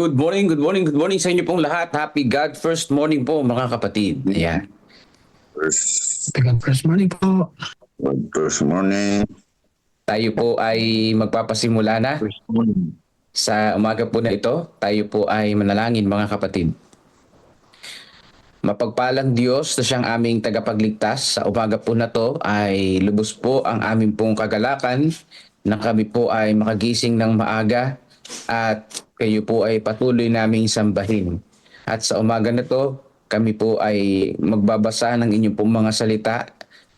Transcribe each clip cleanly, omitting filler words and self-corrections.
Good morning, good morning sa inyo pong lahat. Happy God First Morning po mga kapatid. Ayan. First, First morning po. first morning. Tayo po ay magpapasimula na First morning. sa umaga po na ito. Tayo po ay manalangin mga kapatid. Mapagpalang Diyos na siyang aming tagapagligtas, sa umaga po na to ay lubos po ang aming pong kagalakan na kami po ay makagising ng maaga at kayo po ay patuloy naming sambahin. At sa umaga na to, kami po ay magbabasa ng inyong pong mga salita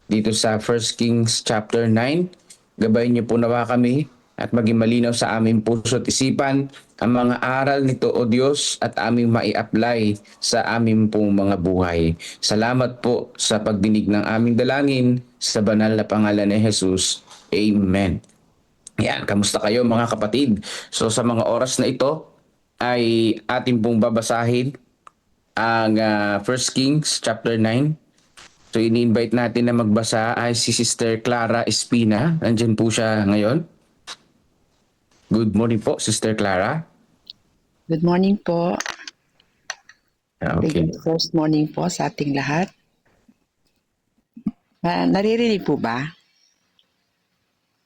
dito sa 1 Kings chapter 9. Gabayin niyo po nawa kami at maging malinaw sa aming puso at isipan ang mga aral nito o Diyos at aming mai-apply sa aming pong mga buhay. Salamat po sa pagdinig ng aming dalangin sa banal na pangalan ni Jesus. Amen. Yan, kamusta kayo mga kapatid? So sa mga oras na ito ay ating pong babasahin ang 1 Kings chapter 9. So ini-invite natin na magbasa ay si Sister Clara Espina. Nandiyan po siya ngayon. Good morning po, Sister Clara. Good morning po. Okay. First morning po sa ating lahat. Naririnig po ba?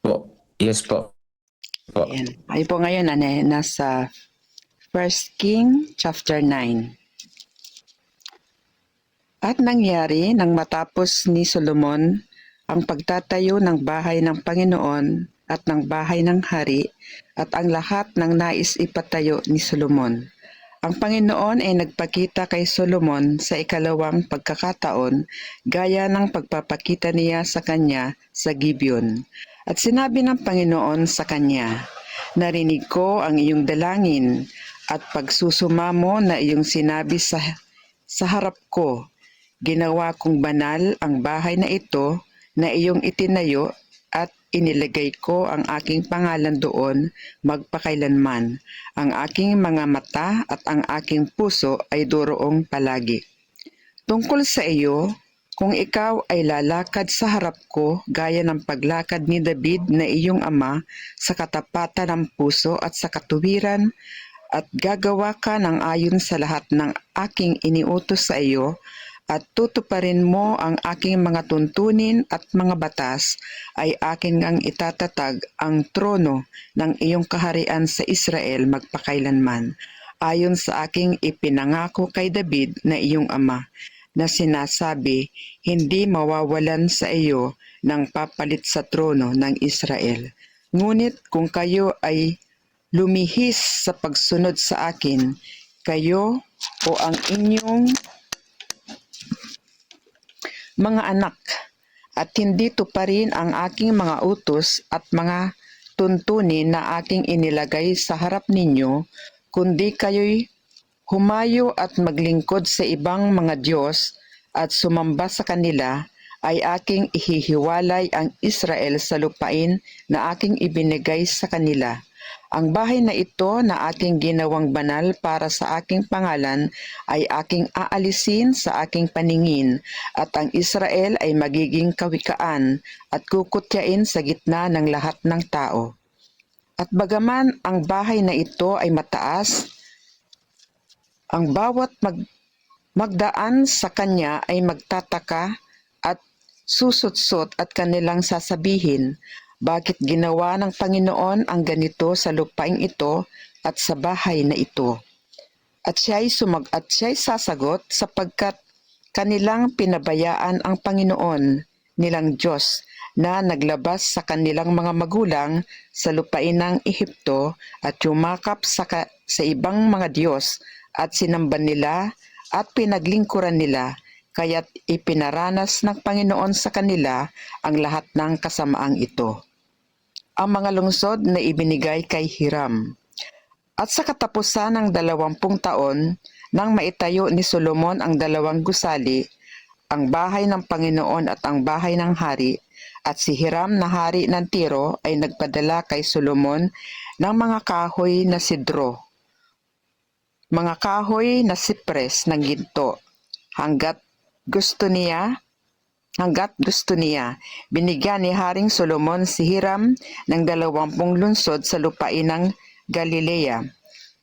Po. Yes po. Po. Ayan. Ay po ngayon nasa 1 King chapter 9. At nangyari nang matapos ni Solomon ang pagtatayo ng bahay ng Panginoon at ng bahay ng hari at ang lahat ng nais ipatayo ni Solomon. Ang Panginoon ay nagpakita kay Solomon sa ikalawang pagkakataon gaya ng pagpapakita niya sa kanya sa Gibeon. At sinabi ng Panginoon sa kanya, "Narinig ko ang iyong dalangin at pagsusumamo na iyong sinabi sa harap ko. Ginawa kong banal ang bahay na ito na iyong itinayo at inilagay ko ang aking pangalan doon magpakailanman. Ang aking mga mata at ang aking puso ay doroong palagi. Tungkol sa iyo, kung ikaw ay lalakad sa harap ko gaya ng paglakad ni David na iyong ama sa katapatan ng puso at sa katuwiran at gagawa ka ng ayon sa lahat ng aking iniutos sa iyo, at tutuparin mo ang aking mga tuntunin at mga batas, ay akin ngang itatatag ang trono ng iyong kaharian sa Israel magpakailanman, ayon sa aking ipinangako kay David na iyong ama, na sinasabi, hindi mawawalan sa iyo ng papalit sa trono ng Israel. Ngunit kung kayo ay lumihis sa pagsunod sa akin, kayo o ang inyong mga anak, at hindi tuparin ang aking mga utos at mga tuntunin na aking inilagay sa harap ninyo, kundi kayo'y humayo at maglingkod sa ibang mga Diyos at sumamba sa kanila, ay aking ihihiwalay ang Israel sa lupain na aking ibinigay sa kanila. Ang bahay na ito na aking ginawang banal para sa aking pangalan ay aking aalisin sa aking paningin, at ang Israel ay magiging kawikaan at kukutyain sa gitna ng lahat ng tao. At bagaman ang bahay na ito ay mataas, ang bawat magdaan sa kanya ay magtataka at susutsot at kanilang sasabihin, bakit ginawa ng Panginoon ang ganito sa lupaing ito at sa bahay na ito? At siya'y sasagot, sapagkat kanilang pinabayaan ang Panginoon nilang Diyos na naglabas sa kanilang mga magulang sa lupain ng Ehipto at yumakap sa ibang mga Diyos at sinamba nila at pinaglingkuran nila, kaya't ipinaranas ng Panginoon sa kanila ang lahat ng kasamaang ito. Ang mga lungsod na ibinigay kay Hiram. At sa katapusan ng 20 taon, nang maitayo ni Solomon ang 2 gusali, ang bahay ng Panginoon at ang bahay ng hari, at si Hiram na hari ng Tiro ay nagpadala kay Solomon ng mga kahoy na sidro, mga kahoy na sipres ng ginto, hanggat gusto niya, binigyan ni Haring Solomon si Hiram ng 20 lungsod sa lupain ng Galilea.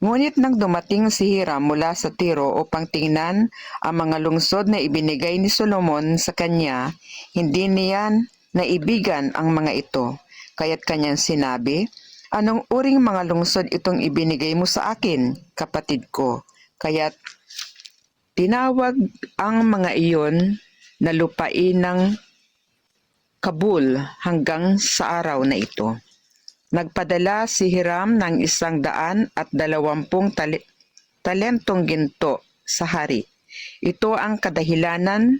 Ngunit nang dumating si Hiram mula sa Tiro upang tingnan ang mga lungsod na ibinigay ni Solomon sa kanya, hindi niya naibigan ang mga ito. Kaya't kanyang sinabi, "Anong uring mga lungsod itong ibinigay mo sa akin, kapatid ko?" Kaya't tinawag ang mga iyon na lupain ng Kabul hanggang sa araw na ito. Nagpadala si Hiram ng 120 talentong ginto sa hari. Ito ang kadahilanan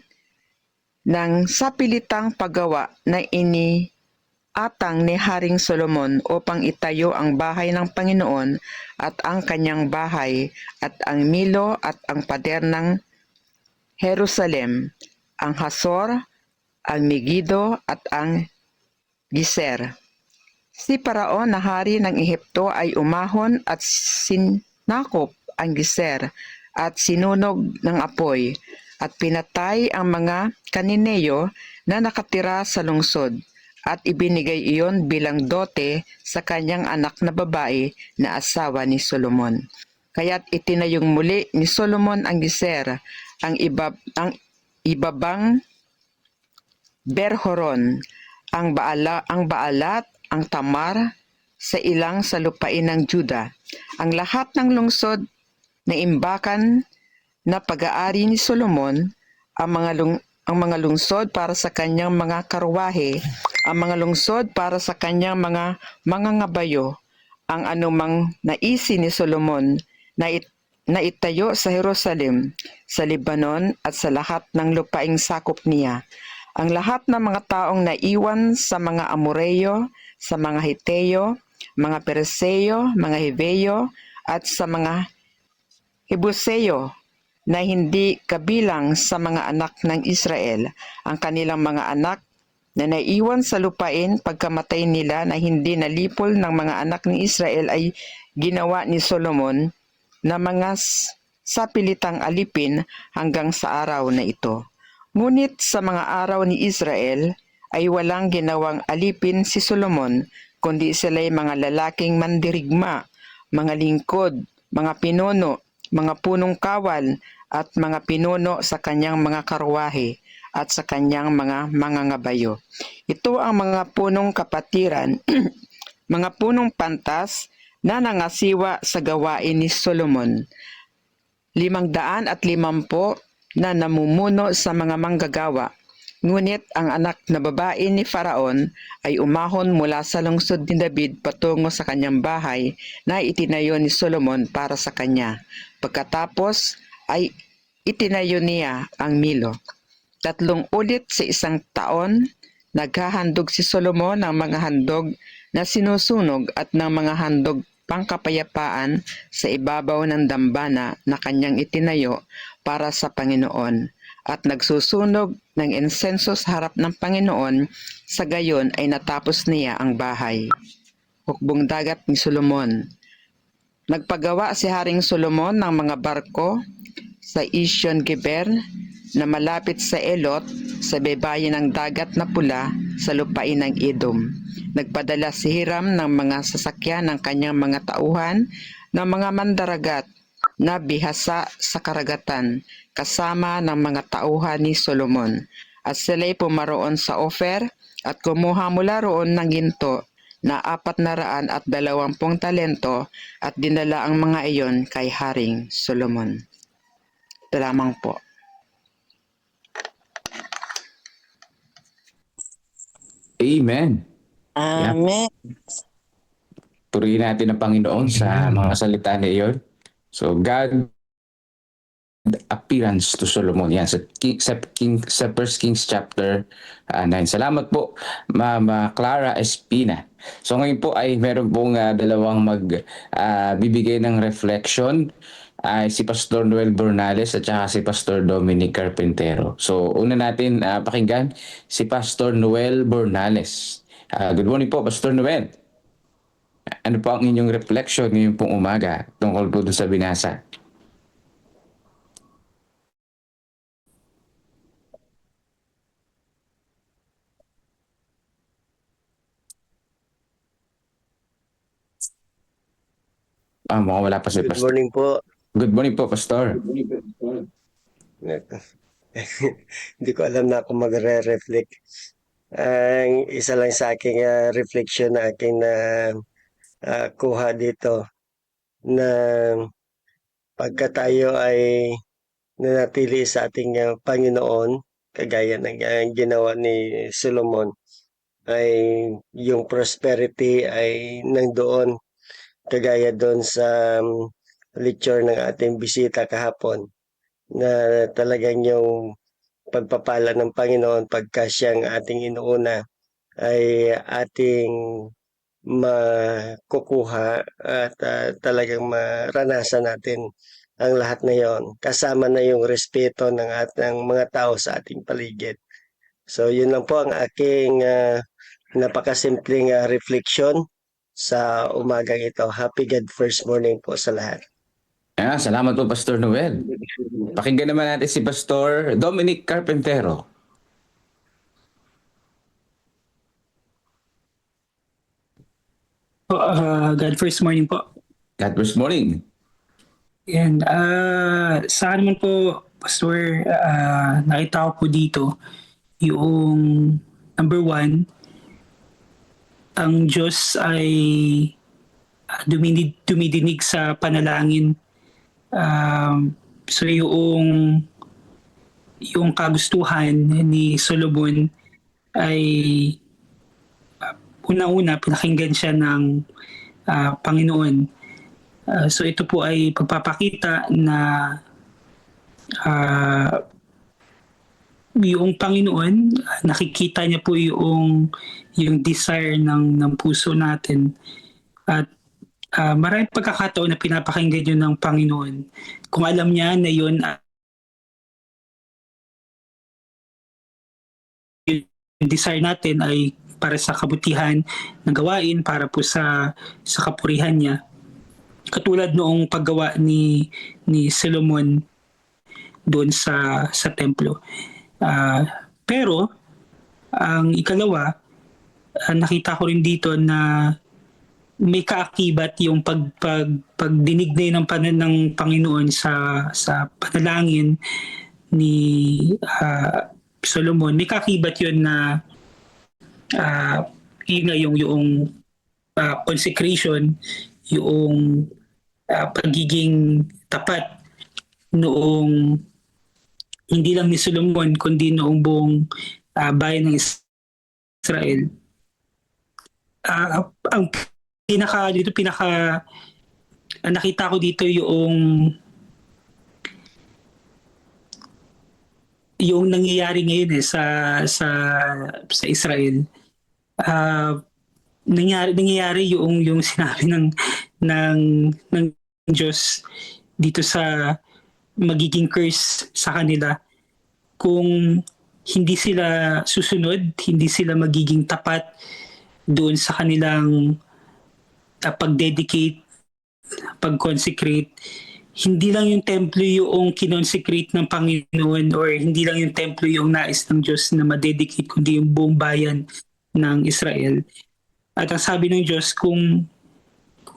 ng sapilitang paggawa na iniatang ni Haring Solomon upang itayo ang bahay ng Panginoon at ang kanyang bahay at ang Milo at ang pader ng Jerusalem, ang Hasor, ang Megiddo at ang Giser. Si Paraon na hari ng Ehipto ay umahon at sinakop ang Giser at sinunog ng apoy at pinatay ang mga Kanineyo na nakatira sa lungsod at ibinigay iyon bilang dote sa kanyang anak na babae na asawa ni Solomon. Kaya't itinayong muli ni Solomon ang Giser, ang ibabang Berhoron, ang Baalat, ang Tamar, sa ilang sa lupain ng Juda. Ang lahat ng lungsod na imbakan na pag-aari ni Solomon, ang mga lungsod para sa kanyang mga karwahe, ang mga lungsod para sa kanyang mga ngabayo, ang anumang naisin ni Solomon na itayo sa Jerusalem, sa Lebanon at sa lahat ng lupaing sakop niya. Ang lahat ng mga taong naiwan sa mga Amoreyo, sa mga Hiteo, mga Perseo, mga Hiveo, at sa mga Hebuseo na hindi kabilang sa mga anak ng Israel, ang kanilang mga anak na naiwan sa lupain pagkamatay nila na hindi nalipol ng mga anak ni Israel ay ginawa ni Solomon na mga sapilitang alipin hanggang sa araw na ito. Ngunit sa mga araw ni Israel ay walang ginawang alipin si Solomon, kundi sila'y mga lalaking mandirigma, mga lingkod, mga pinuno, mga punong kawal, at mga pinuno sa kanyang mga karwahe at sa kanyang mga mangangabayo. Ito ang mga punong kapatiran, mga punong pantas na nangasiwa sa gawain ni Solomon. 550 na namumuno sa mga manggagawa. Ngunit ang anak na babae ni Faraon ay umahon mula sa lungsod ni David patungo sa kanyang bahay na itinayo ni Solomon para sa kanya. Pagkatapos ay itinayo niya ang Milo. 3 ulit sa isang taon, naghahandog si Solomon ng mga handog na sinusunog at ng mga handog pangkapayapaan sa ibabaw ng dambana na kanyang itinayo para sa Panginoon at nagsusunog ng insenso sa harap ng Panginoon. Sa gayon ay natapos niya ang bahay. Hukbong dagat ni Solomon. Nagpagawa si Haring Solomon ng mga barko sa Isyon Geber na malapit sa Elot, sa baybayin ng dagat na pula sa lupain ng Edom. Nagpadala si Hiram ng mga sasakyan ng kanyang mga tauhan ng mga mandaragat na bihasa sa karagatan kasama ng mga tauhan ni Solomon. At sila'y pumaroon sa Ofer at kumuha mula roon ng ginto na 420 talento at dinala ang mga iyon kay Haring Solomon. Ito lamang po. Amen. Yan. Amen. Purihin natin ang Panginoon sa mga salita na iyon. So, God appearance to Solomon. Yan, sa 1 Kings chapter 9. Salamat po, Mama Clara Espina. So ngayon po ay meron pong dalawang bibigay ng reflection ay si Pastor Noel Bernales at saka si Pastor Dominic Carpintero. So una natin pakinggan si Pastor Noel Bernales. Good morning po, Pastor Noel. Ano po ang inyong reflection ngayong pong umaga tungkol po doon sa binasa? Mukhang wala pa si Good Pastor. morning po. Good morning po, Pastor. Hindi ko alam na ako magre-reflect. Ang isa lang sa aking reflection na aking na kuha dito na pagka tayo ay nanatili sa ating Panginoon, kagaya ng ginawa ni Solomon, ay yung prosperity ay nandoon, kagaya doon sa lecture ng ating bisita kahapon, na talagang yung pagpapala ng Panginoon pagka siyang ating inuuna ay ating makukuha at talagang maranasan natin ang lahat na yon. Kasama na yung respeto ng ating mga tao sa ating paligid. So yun lang po ang aking napakasimpleng reflection sa umagang ito. Happy God first morning po sa lahat. Salamat po, Pastor Noel. Pakinggan naman natin si Pastor Dominic Carpentero. God first morning po. God bless morning. And sa akin naman po, Pastor, nakita ko po dito yung number 1, ang Diyos ay dumidinig sa panalangin. So yung kagustuhan ni Solomon ay unang-una pinakinggan siya ng Panginoon. So ito po ay pagpapakita na yung Panginoon, nakikita niya po yung desire ng puso natin. At maraming pagkakataon na pinapakinggan yun ng Panginoon. Kung alam niya na yun, yung desire natin ay para sa kabutihan ng gawain, para po sa kapurihan niya. Katulad noong paggawa ni Solomon doon sa templo. Pero ang ikalawa, nakita ko rin dito na may kaakibat yung pagdinig na ng Panginoon sa panalangin ni Solomon. May kaakibat yun na yung consecration, yung pagiging tapat noong hindi lang ni Solomon kundi noong buong bayan ng Israel. Ang nakita ko dito yung nangyayari ngayon sa Israel. Nangyayari yung sinabi ng Diyos dito sa magiging curse sa kanila kung hindi sila susunod, hindi sila magiging tapat doon sa kanilang pag-dedicate, pag-consecrate. Hindi lang yung templo yung kinonsecrate ng Panginoon, or hindi lang yung templo yung nais ng Diyos na ma-dedicate, kundi yung buong bayan ng Israel. At ang sabi ng Diyos, kung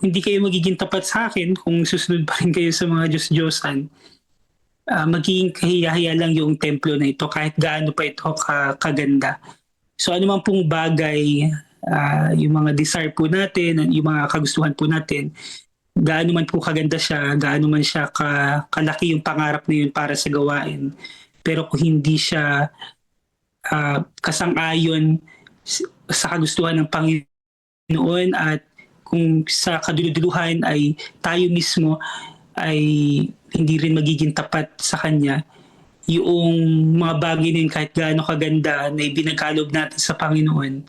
hindi kayo magiging tapat sa akin, kung susunod pa rin kayo sa mga Diyos-Diyosan, magiging kahiya-hiya lang yung templo na ito kahit gaano pa ito kaganda. So ano man pong bagay, yung mga desire po natin, yung mga kagustuhan po natin, gaano man po kaganda siya, gaano man siya kalaki yung pangarap na yun para sa gawain. Pero kung hindi siya kasang-ayon sa kagustuhan ng Panginoon, at kung sa kaduluduluhan ay tayo mismo ay hindi rin magiging tapat sa Kanya, yung mga bagay na yun, kahit gaano kaganda na ibinagkaloob natin sa Panginoon,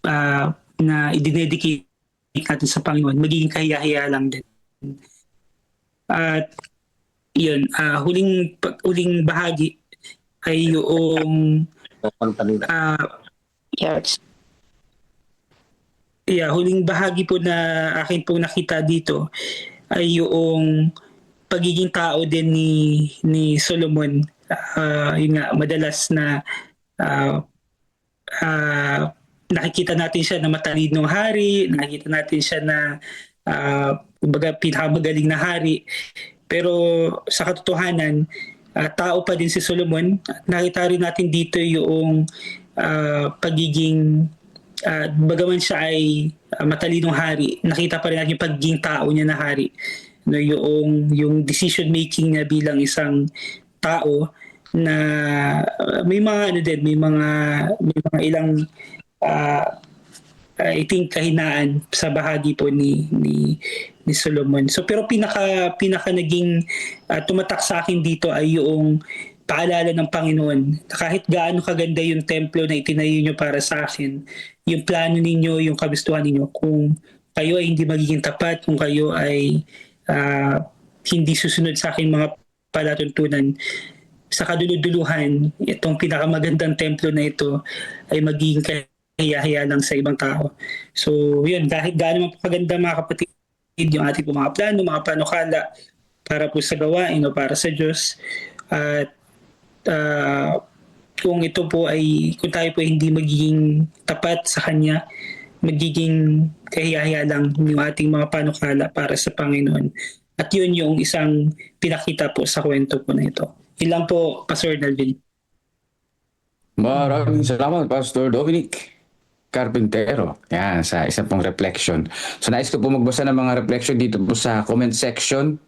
na idinedicate natin sa Panginoon, magiging kahiya-hiya lang din. At yun, huling bahagi ay yung huling bahagi po na akin pong nakita dito ay yung pagiging tao din ni Solomon. Yun nga, madalas na nakikita natin siya na matalinong hari, nakikita natin siya na kumbaga pinakamagaling na hari. Pero sa katotohanan, tao pa din si Solomon. At nakita rin natin dito yung pagiging bagaman siya ay matalinong hari, nakita pa rin natin yung pagiging tao niya na hari. No, yung decision making niya bilang isang tao na may mga ano din, may mga ilang I think kahinaan sa bahagi po ni Solomon. So pero pinaka naging tumatak sa akin dito ay yung paalala ng Panginoon na kahit gaano kaganda yung templo na itinayo nyo para sa akin, yung plano ninyo, yung kagustuhan ninyo, kung kayo ay hindi magiging tapat, kung kayo ay hindi susunod sa aking mga palatuntunan, sa kaduluduluhan, itong pinakamagandang templo na ito ay magiging kahiya-hiya lang sa ibang tao. So yun, kahit gaano man po kaganda mga kapatid, yung ating po mga plano, mga panukala para po sa gawain o para sa Diyos, at kung ito po ay, kung tayo po ay hindi magiging tapat sa Kanya, magiging kahiya-hiya lang yung ating mga panukala para sa Panginoon. At yun yung isang pinakita po sa kwento po na ito. Ilang po, Pastor Dalvin. Maraming salamat, Pastor Dominic Carpintero. Yan, sa isa pong reflection. So nais ko po magbasa ng mga reflection dito po sa comment section.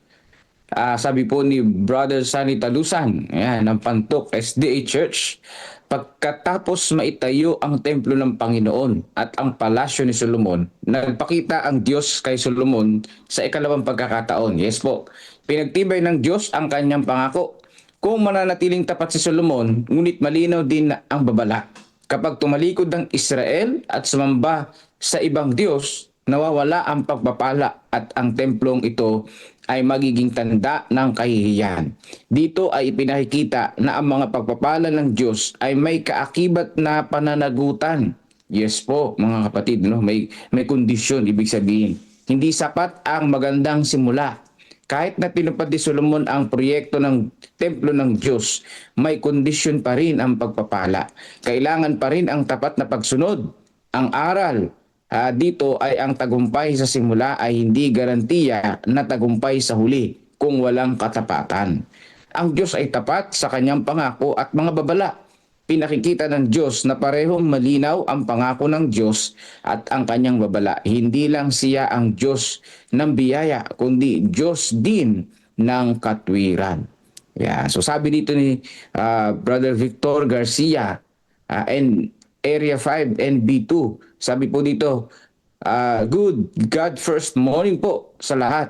Sabi po ni Brother Sunny Talusan, yan, ng Pantok SDA Church, pagkatapos maitayo ang templo ng Panginoon at ang palasyo ni Solomon, nagpakita ang Diyos kay Solomon sa ikalawang pagkakataon. Yes po, pinagtibay ng Diyos ang kanyang pangako. Kung mananatiling tapat si Solomon, ngunit malinaw din ang babala. Kapag tumalikod ng Israel at sumamba sa ibang Diyos, nawawala ang pagpapala at ang templong ito ay magiging tanda ng kahihiyan. Dito ay ipinakikita na ang mga pagpapala ng Diyos ay may kaakibat na pananagutan. Yes po, mga kapatid, no? May kondisyon, ibig sabihin. Hindi sapat ang magandang simula. Kahit na tinupad ni Solomon ang proyekto ng templo ng Diyos, may kondisyon pa rin ang pagpapala. Kailangan pa rin ang tapat na pagsunod. Ang aral dito ay ang tagumpay sa simula ay hindi garantiya na tagumpay sa huli kung walang katapatan. Ang Diyos ay tapat sa kanyang pangako at mga babala. Pinakikita ng Diyos na parehong malinaw ang pangako ng Diyos at ang kanyang babala. Hindi lang siya ang Diyos ng biyaya, kundi Diyos din ng katwiran. Yeah. So sabi dito ni Brother Victor Garcia, and Area 5 NB2, sabi po dito, good God first morning po sa lahat.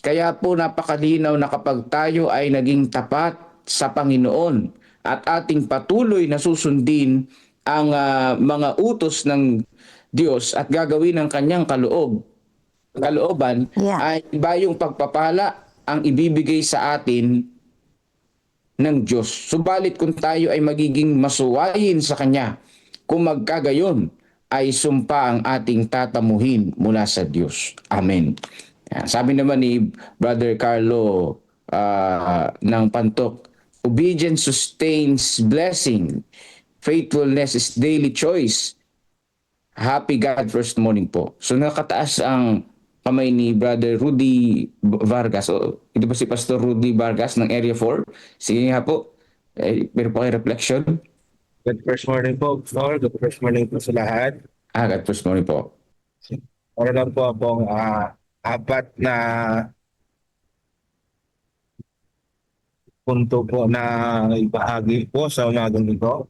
Kaya po napakalinaw na kapag tayo ay naging tapat sa Panginoon at ating patuloy na susundin ang mga utos ng Diyos at gagawin ng kanyang kalooban, ay iba yung pagpapala ang ibibigay sa atin ng Diyos. Subalit kung tayo ay magiging masuwayin sa Kanya, kung magkagayon ay sumpa ang ating tatamuhin mula sa Diyos. Amen. Sabi naman ni Brother Carlo ng Pantok, obedience sustains blessing. Faithfulness is daily choice. Happy God first morning po. So nakataas ang kamay ni Brother Rudy Vargas. So, ito ba si Pastor Rudy Vargas ng Area 4? Sige nga po. Meron po kayo reflection? Good first morning po, Pastor. Good first morning po sa lahat. God first morning po. Meron po akong apat na punto po na ibahagi po sa umagang ito.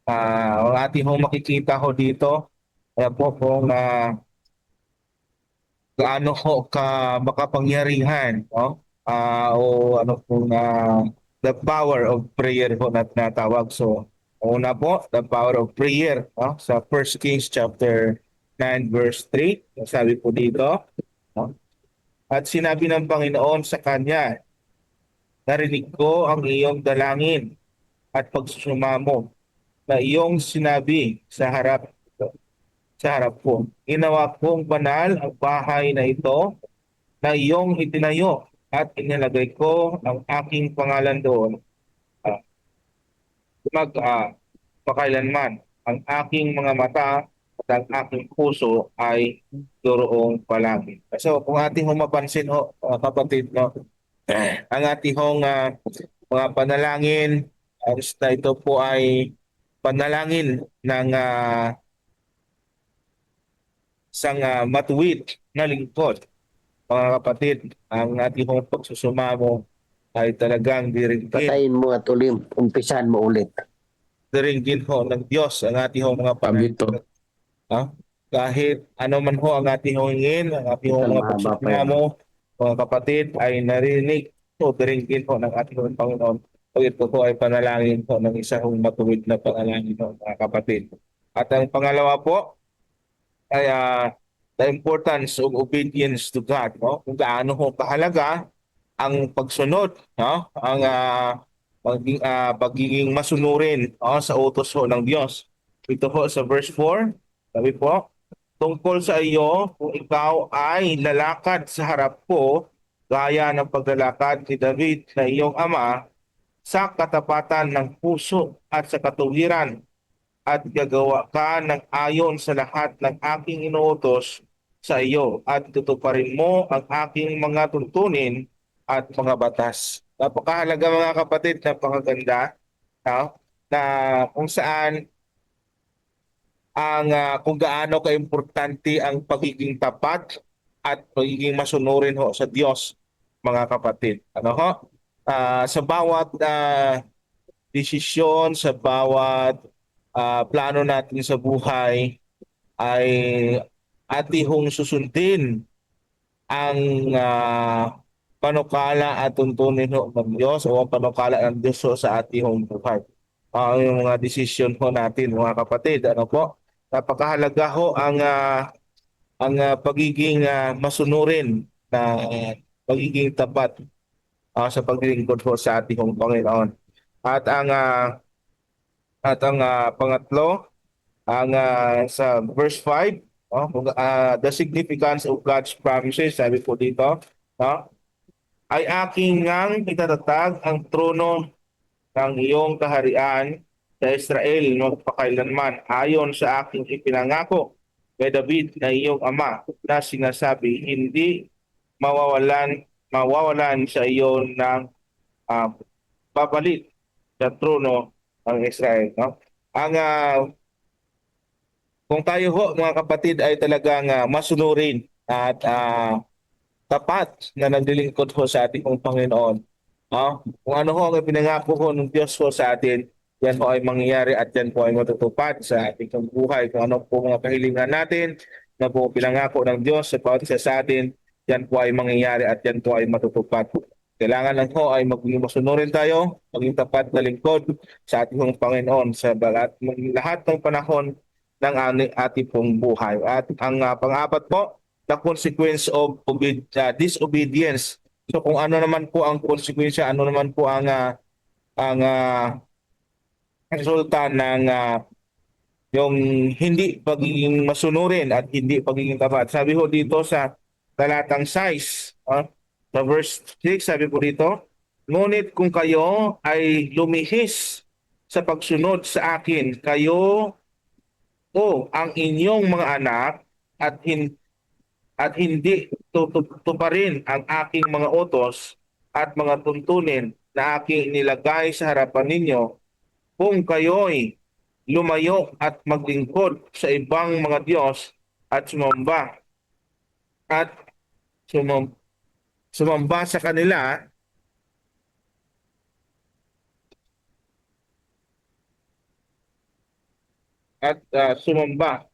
Ang ating makikita ho dito, kaya po na gaano ho ka makapangyarihan, no? O ano po na the power of prayer po na tinatawag. So, una po, the power of prayer, no? Sa 1 Kings chapter 9 verse 3, sabi po dito, no? At sinabi ng Panginoon sa kanya, narinig ko ang iyong dalangin at pagsusumamo na iyong sinabi sa harap ko. Ginawa kong banal ang bahay na ito na iyong itinayo at inilagay ko ang aking pangalan doon. Pakailanman ang aking mga mata ng aking puso ay doroong palagi. So kung ating mapansin ho, mga kapatid, no, ang ating mga panalangin, na ito po ay panalangin ng isang matuwid na lingkod. Mga kapatid, ang ating pagsusumamo ay talagang diringgin. Patayin mo at ulim, umpisahan mo ulit. Diringgin ho ng Diyos ang ating mga Pabito. Ha? Kahit ano man ho ang ating hingin, ang ating mga Mahaba pa pagsuplamo, mga kapatid, ay narinig o diringgin ho ng ating Panginoon. O ito po ay panalangin po ng isang matuwid na panalangin ho, mga kapatid. At ang pangalawa po ay the importance of obedience to God. No? Kung gaano ho kahalaga ang pagsunod, no? Ang pagiging masunurin, no? Sa utos ho ng Diyos. Ito po sa verse 4, sabi po, tungkol sa iyo kung ikaw ay lalakad sa harap ko gaya ng paglalakad ni David na iyong ama sa katapatan ng puso at sa katuwiran at gagawa ka ng ayon sa lahat ng aking inuutos sa iyo at tutuparin mo ang aking mga tuntunin at mga batas. Napakahalaga mga kapatid, napakaganda, no? Na kung saan kung gaano kaimportante ang pagiging tapat at pagiging masunurin ho sa Diyos, mga kapatid. Ano ho? Sa bawat desisyon, sa bawat plano natin sa buhay ay atihong susundin ang panukala at tuntunin ho ng Diyos o ang panukala ng Diyos ho sa atihong buhay. Yung mga desisyon ho natin, mga kapatid, ano po? Napakahalaga ho ang pagiging masunurin na pagiging tapat sa paglilingkod ho sa ating Panginoon. At ang pangatlo, sa verse 5, the significance of God's promises, sabi po dito, ay aking ngang itatatag ang trono ng iyong kaharian sa Israel magpakailanman ayon sa aking ipinangako kay David na iyong ama na sinasabi, hindi mawawalan sa iyo ng papalit sa trono ng Israel. No? Kung tayo ho, mga kapatid, ay talagang masunurin at tapat na naglilingkod ho sa ating Panginoon. Kung ano ho ang ipinangako ho ng Diyos ho sa atin, yan po ay mangyayari at yan po ay matutupad sa ating buhay. Kung ano po mga kahilingan natin na po pinangako ng Diyos sa bawat isa sa atin, yan po ay mangyayari at yan po ay matutupad. Kailangan lang ho ay maging masunurin tayo, maging tapat na lingkod sa ating Panginoon sa lahat ng panahon ng ating pong buhay. At ang pang-apat po, the consequence of disobedience. So kung ano naman po ang konsekwensya, ano naman po ang resulta ng yung hindi pagiging masunurin at hindi pagiging tapat. Sabi ho dito sa talatang 6, sa verse 6, sabi po dito, ngunit kung kayo ay lumihis sa pagsunod sa akin, kayo o ang inyong mga anak at hindi tuparin ang aking mga utos at mga tuntunin na aking nilagay sa harapan ninyo, kung kayo'y lumayo at maglingkod sa ibang mga Diyos at sumamba sa kanila at sumamba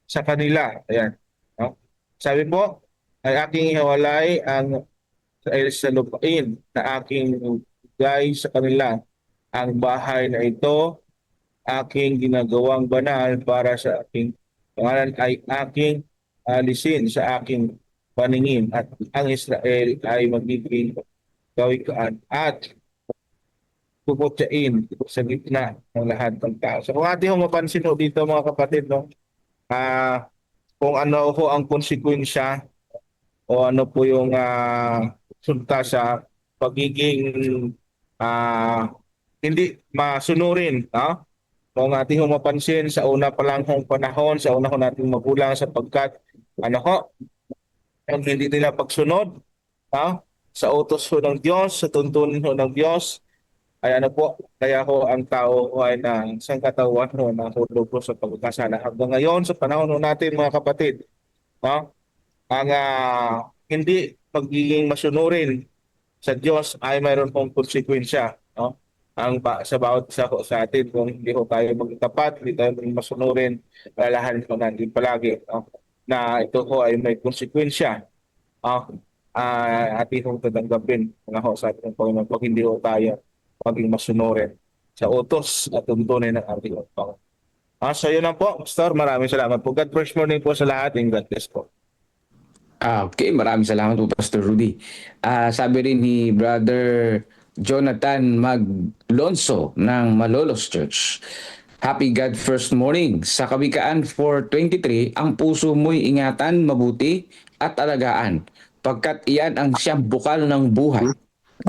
sa kanila. Ayan. No? Sabi po, ay aking ihiwalay ang sa lupain na aking bigay sa kanila. Ang bahay na ito, aking ginagawang banal para sa aking pangalan ay aking alisin sa aking paningin at ang Israel ay magiging kawikaan at puputyain sa gitna ng lahat ng tao. So kung ating mapansin ho dito mga kapatid, no, kung ano ho ang konsekwensya o ano po yung resulta sa pagiging hindi masunurin kung ating mapansin sa una pa lang hong panahon, sa una ko nating magulang sapagkat ano ho, kung hindi nila pagsunod sa utos ho ng Diyos, sa tuntunin ho ng Diyos, ay ano po, kaya ho ang tao ho ay na sangkatawan ho na hulog po sa pagkakasala. Hanggang ngayon, sa panahon ho natin mga kapatid, ang hindi pagiging masunurin sa Diyos ay mayroon pong konsekwensya. Sa bawat isa ko sa atin, kung hindi ho tayo magtapat, hindi tayo maging masunurin, alalahanin ko natin palagi na ito ho ay may konsekwensya. Atin hong tatanggapin sa ating Panginoon pag hindi ho tayo maging masunurin sa utos at tuntunin ng ating Panginoon. So yun lang po, Pastor. Maraming salamat po. God first morning po sa lahat and God bless po. Okay, maraming salamat po, Pastor Rudy. Sabi rin ni Brother Jonathan Maglonso ng Malolos Church. Happy God First Morning. Sa Kawikaan 4:23, ang puso mo'y ingatan mabuti at alagaan, pagkat iyan ang siyang bukal ng buhay.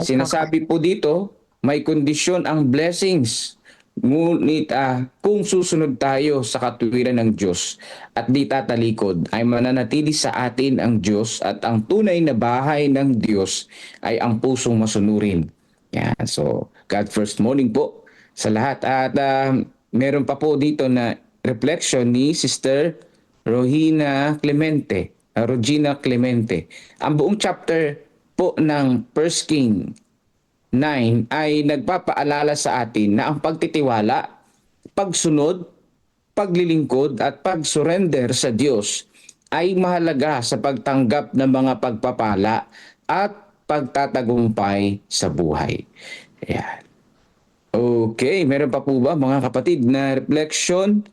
Sinasabi po dito, may kondisyon ang blessings. Ngunit kung susunod tayo sa katuwiran ng Diyos at di tatalikod, ay mananatili sa atin ang Diyos at ang tunay na bahay ng Diyos ay ang pusong masunurin. Yan. So, God First Morning po sa lahat. At meron pa po dito na reflection ni Sister Regina Clemente. Ang buong chapter po ng 1 King 9 ay nagpapaalala sa atin na ang pagtitiwala, pagsunod, paglilingkod at pag-surrender sa Diyos ay mahalaga sa pagtanggap ng mga pagpapala at pagtatagumpay sa buhay. Ayan. Okay, meron pa po ba mga kapatid na reflection?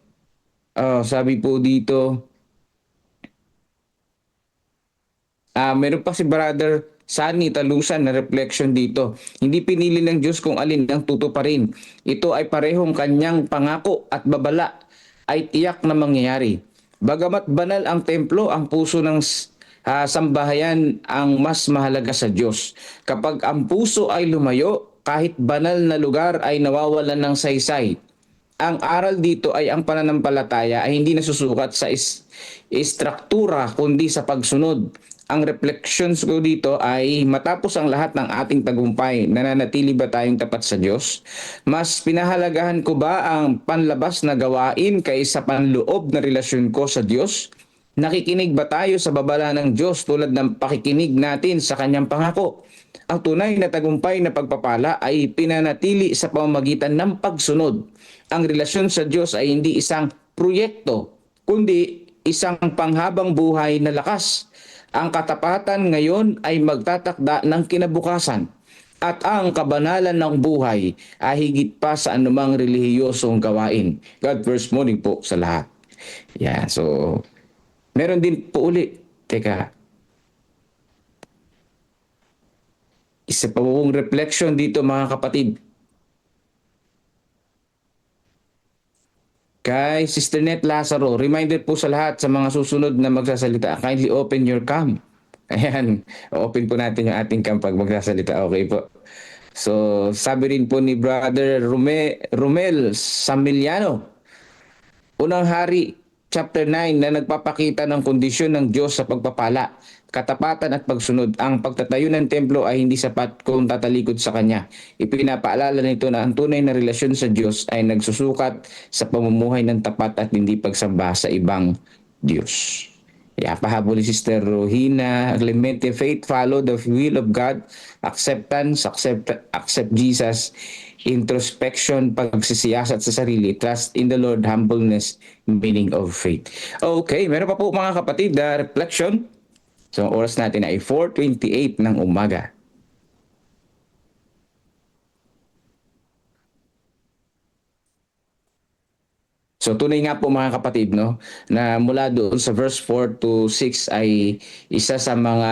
Sabi po dito, meron pa si Brother Sunny Talusan na reflection dito. Hindi pinili ng Diyos kung alin ang tutuparin. Ito ay parehong kanyang pangako at babala ay tiyak na mangyayari. Bagamat banal ang templo, ang puso ng sambahayan ang mas mahalaga sa Diyos. Kapag ang puso ay lumayo, kahit banal na lugar ay nawawalan ng saysay. Ang aral dito ay ang pananampalataya ay hindi nasusukat sa istruktura kundi sa pagsunod. Ang reflections ko dito ay matapos ang lahat ng ating tagumpay, nananatili ba tayong tapat sa Diyos? Mas pinahalagahan ko ba ang panlabas na gawain kaysa panloob na relasyon ko sa Diyos? Nakikinig ba tayo sa babala ng Diyos tulad ng pakikinig natin sa kanyang pangako? Ang tunay na tagumpay na pagpapala ay pinanatili sa pamamagitan ng pagsunod. Ang relasyon sa Diyos ay hindi isang proyekto, kundi isang panghabang buhay na lakas. Ang katapatan ngayon ay magtatakda ng kinabukasan at ang kabanalan ng buhay ay higit pa sa anumang relihiyosong gawain. God first morning po sa lahat. Yeah, so meron din po uli. Teka. Isa pa pong reflection dito mga kapatid. Kay Sister Net Lazaro, reminder po sa lahat sa mga susunod na magsasalita, kindly open your cam. Ayan, open po natin yung ating cam pag magsasalita. Okay po. So, sabi rin po ni Brother Romel Samiliano, Unang Hari, chapter 9, na nagpapakita ng kondisyon ng Diyos sa pagpapala, katapatan at pagsunod. Ang pagtatayo ng templo ay hindi sapat kung tatalikod sa Kanya. Ipinapaalala nito na ang tunay na relasyon sa Diyos ay nagsusukat sa pamumuhay ng tapat at hindi pagsamba sa ibang Diyos. Pahabol ni Sister Regina Clemente, faith, follow the will of God, acceptance, accept Jesus, introspection, pagsisiyasat sa sarili, trust in the Lord, humbleness, meaning of faith. Okay, meron pa po mga kapatid na reflection. So, ang oras natin ay 4:28 ng umaga. So, tunay nga po mga kapatid, no, na mula doon sa verse 4 to 6 ay isa sa mga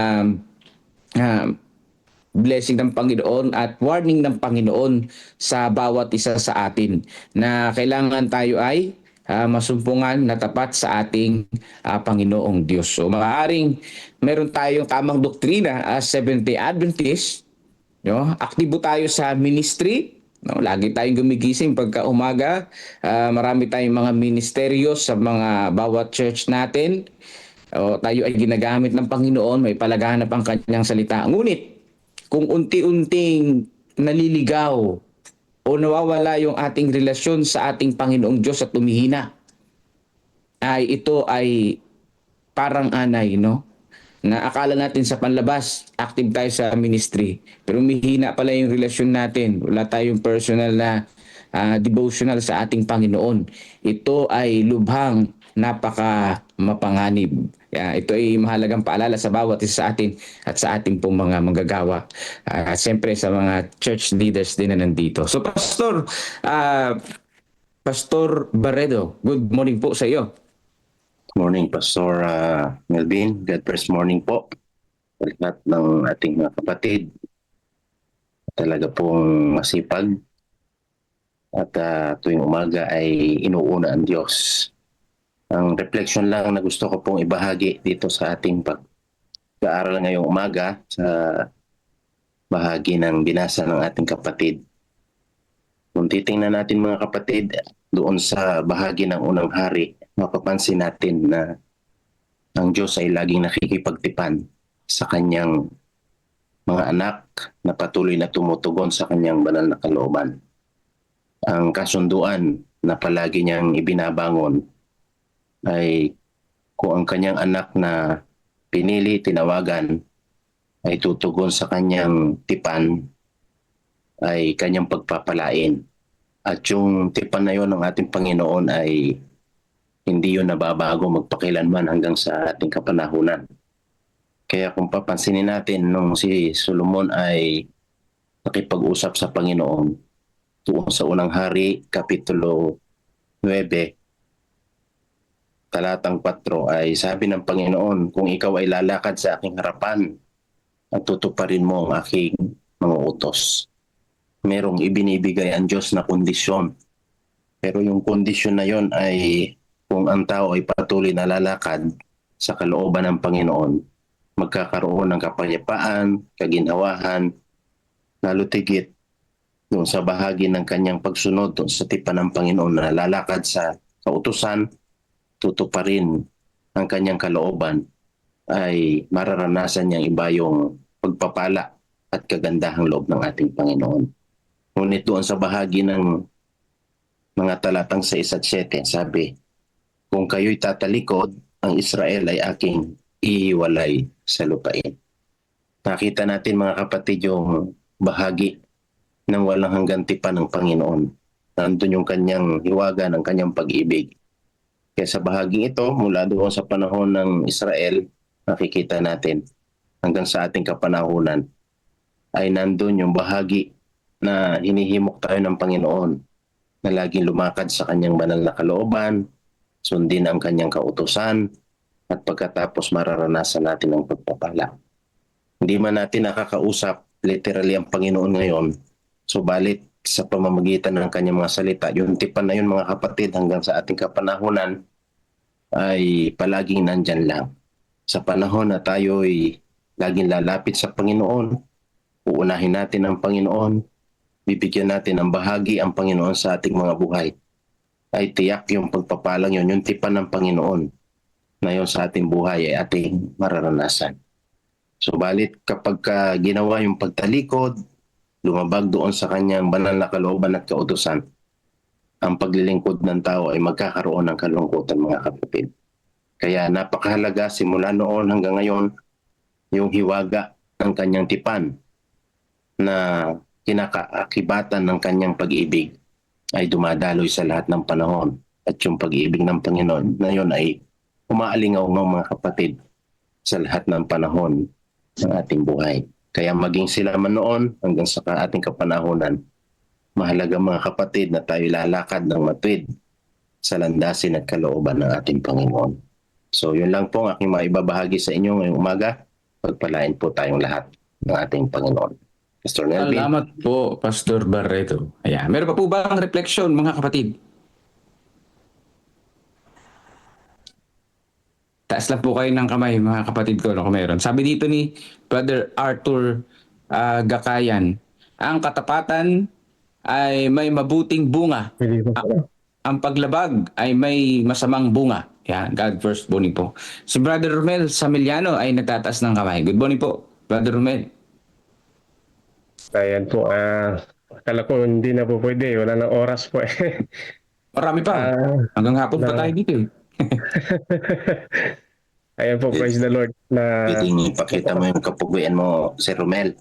blessing ng Panginoon at warning ng Panginoon sa bawat isa sa atin na kailangan tayo ay masumpungan na tapat sa ating Panginoong Diyos. So maaaring meron tayong tamang doktrina as Seventh-day Adventist, no? Aktibo tayo sa ministry, No, lagi tayong gumigising pagka umaga. Marami tayong mga ministeryo sa mga bawat church natin. O, tayo ay ginagamit ng Panginoon, may palaganap ang kanyang salita. Ngunit, kung unti-unting naliligaw o nawawala yung ating relasyon sa ating Panginoong Diyos at tumihina, ay ito ay parang anay, no? Na akala natin sa panlabas, active tayo sa ministry. Pero umihina pala yung relasyon natin. Wala tayong personal na devotional sa ating Panginoon. Ito ay lubhang napaka mapanganib. Ito ay mahalagang paalala sa bawat isa sa atin at sa ating pong mga manggagawa. Siyempre sa mga church leaders din na nandito. So Pastor Barredo, good morning po sa iyo. Morning, Pastor Melvin. God bless morning po. Sa lahat ng ating mga kapatid. Talaga pong masipag. At tuwing umaga ay inuuna ang Diyos. Ang reflection lang na gusto ko pong ibahagi dito sa ating pag-aaral ngayong umaga sa bahagi ng binasa ng ating kapatid. Kung titingnan natin mga kapatid, doon sa bahagi ng unang hari, mapapansin natin na ang Diyos ay laging nakikipagtipan sa kanyang mga anak na patuloy na tumutugon sa kanyang banal na kalooban. Ang kasunduan na palagi niyang ibinabangon ay kung ang kanyang anak na pinili, tinawagan, ay tutugon sa kanyang tipan, ay kanyang pagpapalain. At yung tipan na yon ng ating Panginoon ay hindi yun nababago magpakilanman hanggang sa ating kapanahunan. Kaya kung papansinin natin nung si Solomon ay nakipag-usap sa Panginoon tuon sa unang hari, Kapitulo 9, talatang 4 ay sabi ng Panginoon, kung ikaw ay lalakad sa aking harapan at tutuparin mo ang aking mga utos. Merong ibinibigay ang Diyos na kondisyon. Pero yung kondisyon na yon ay kung ang tao ay patuloy na lalakad sa kalooban ng Panginoon, magkakaroon ng kapayapaan, kaginhawahan, lalo tigit doon sa bahagi ng kanyang pagsunod doon sa tipan ng Panginoon na lalakad sa kautusan, tutuparin ang kanyang kalooban, ay mararanasan niyang iba yung pagpapala at kagandahang loob ng ating Panginoon. Ngunit doon sa bahagi ng mga talatang 6 at 7, sabi, kung kayo'y tatalikod, ang Israel ay aking ihiwalay sa lupain. Nakita natin mga kapatid yung bahagi ng walang hanggang tipan ng Panginoon. Nandun yung kanyang hiwaga ng kanyang pag-ibig. Kaya sa bahaging ito, mula doon sa panahon ng Israel, nakikita natin hanggang sa ating kapanahunan, ay nandun yung bahagi na hinihimok tayo ng Panginoon na laging lumakad sa kanyang banal na kalooban, sundin ang kanyang kautusan, at pagkatapos mararanasan natin ang pagpapala. Hindi man natin nakakausap literally ang Panginoon ngayon, subalit sa pamamagitan ng kanyang mga salita, yung tipan na yun mga kapatid hanggang sa ating kapanahunan ay palaging nandyan lang. Sa panahon na tayo'y laging lalapit sa Panginoon, uunahin natin ang Panginoon, bibigyan natin ng bahagi ang Panginoon sa ating mga buhay, ay tiyak yung pagpapalang yun, yung tipan ng Panginoon na yun sa ating buhay ay ating mararanasan. Subalit kapag ginawa yung pagtalikod, lumabag doon sa kanyang banal na kalooban at kautusan, ang paglilingkod ng tao ay magkakaroon ng kalungkutan mga kapatid. Kaya napakahalaga simula noon hanggang ngayon yung hiwaga ng kanyang tipan na kinakaakibatan ng kanyang pag-ibig ay dumadaloy sa lahat ng panahon. At yung pag-ibig ng Panginoon na yun ay umaalingaw ng mga kapatid sa lahat ng panahon ng ating buhay. Kaya maging sila man noon hanggang sa ating kapanahonan, mahalaga mga kapatid na tayo lalakad ng matuwid sa landasin at kalooban ng ating Panginoon. So yun lang po ang aking maibabahagi sa inyo ngayong umaga. Pagpalain po tayong lahat ng ating Panginoon. Pastor Nelvin. Salamat po, Pastor Barreto. Ayan. Meron pa po ba ang refleksyon, mga kapatid? Taas lang po kayo ng kamay, mga kapatid ko, kung meron. Sabi dito ni Brother Arthur Gakayan, ang katapatan ay may mabuting bunga. Hindi po. Ang paglabag ay may masamang bunga. Yan, God first. Morning po. Si Brother Romel Samiliano ay nagtataas ng kamay. Good morning po, Brother Romel. Ayan po. Akala ko hindi na po pwede. Wala na oras po eh. Marami pa. Hanggang hapon pa tayo dito. Ayan po, praise the Lord. Pwedeng ipakita mo yung kapugian mo, Sir Romel.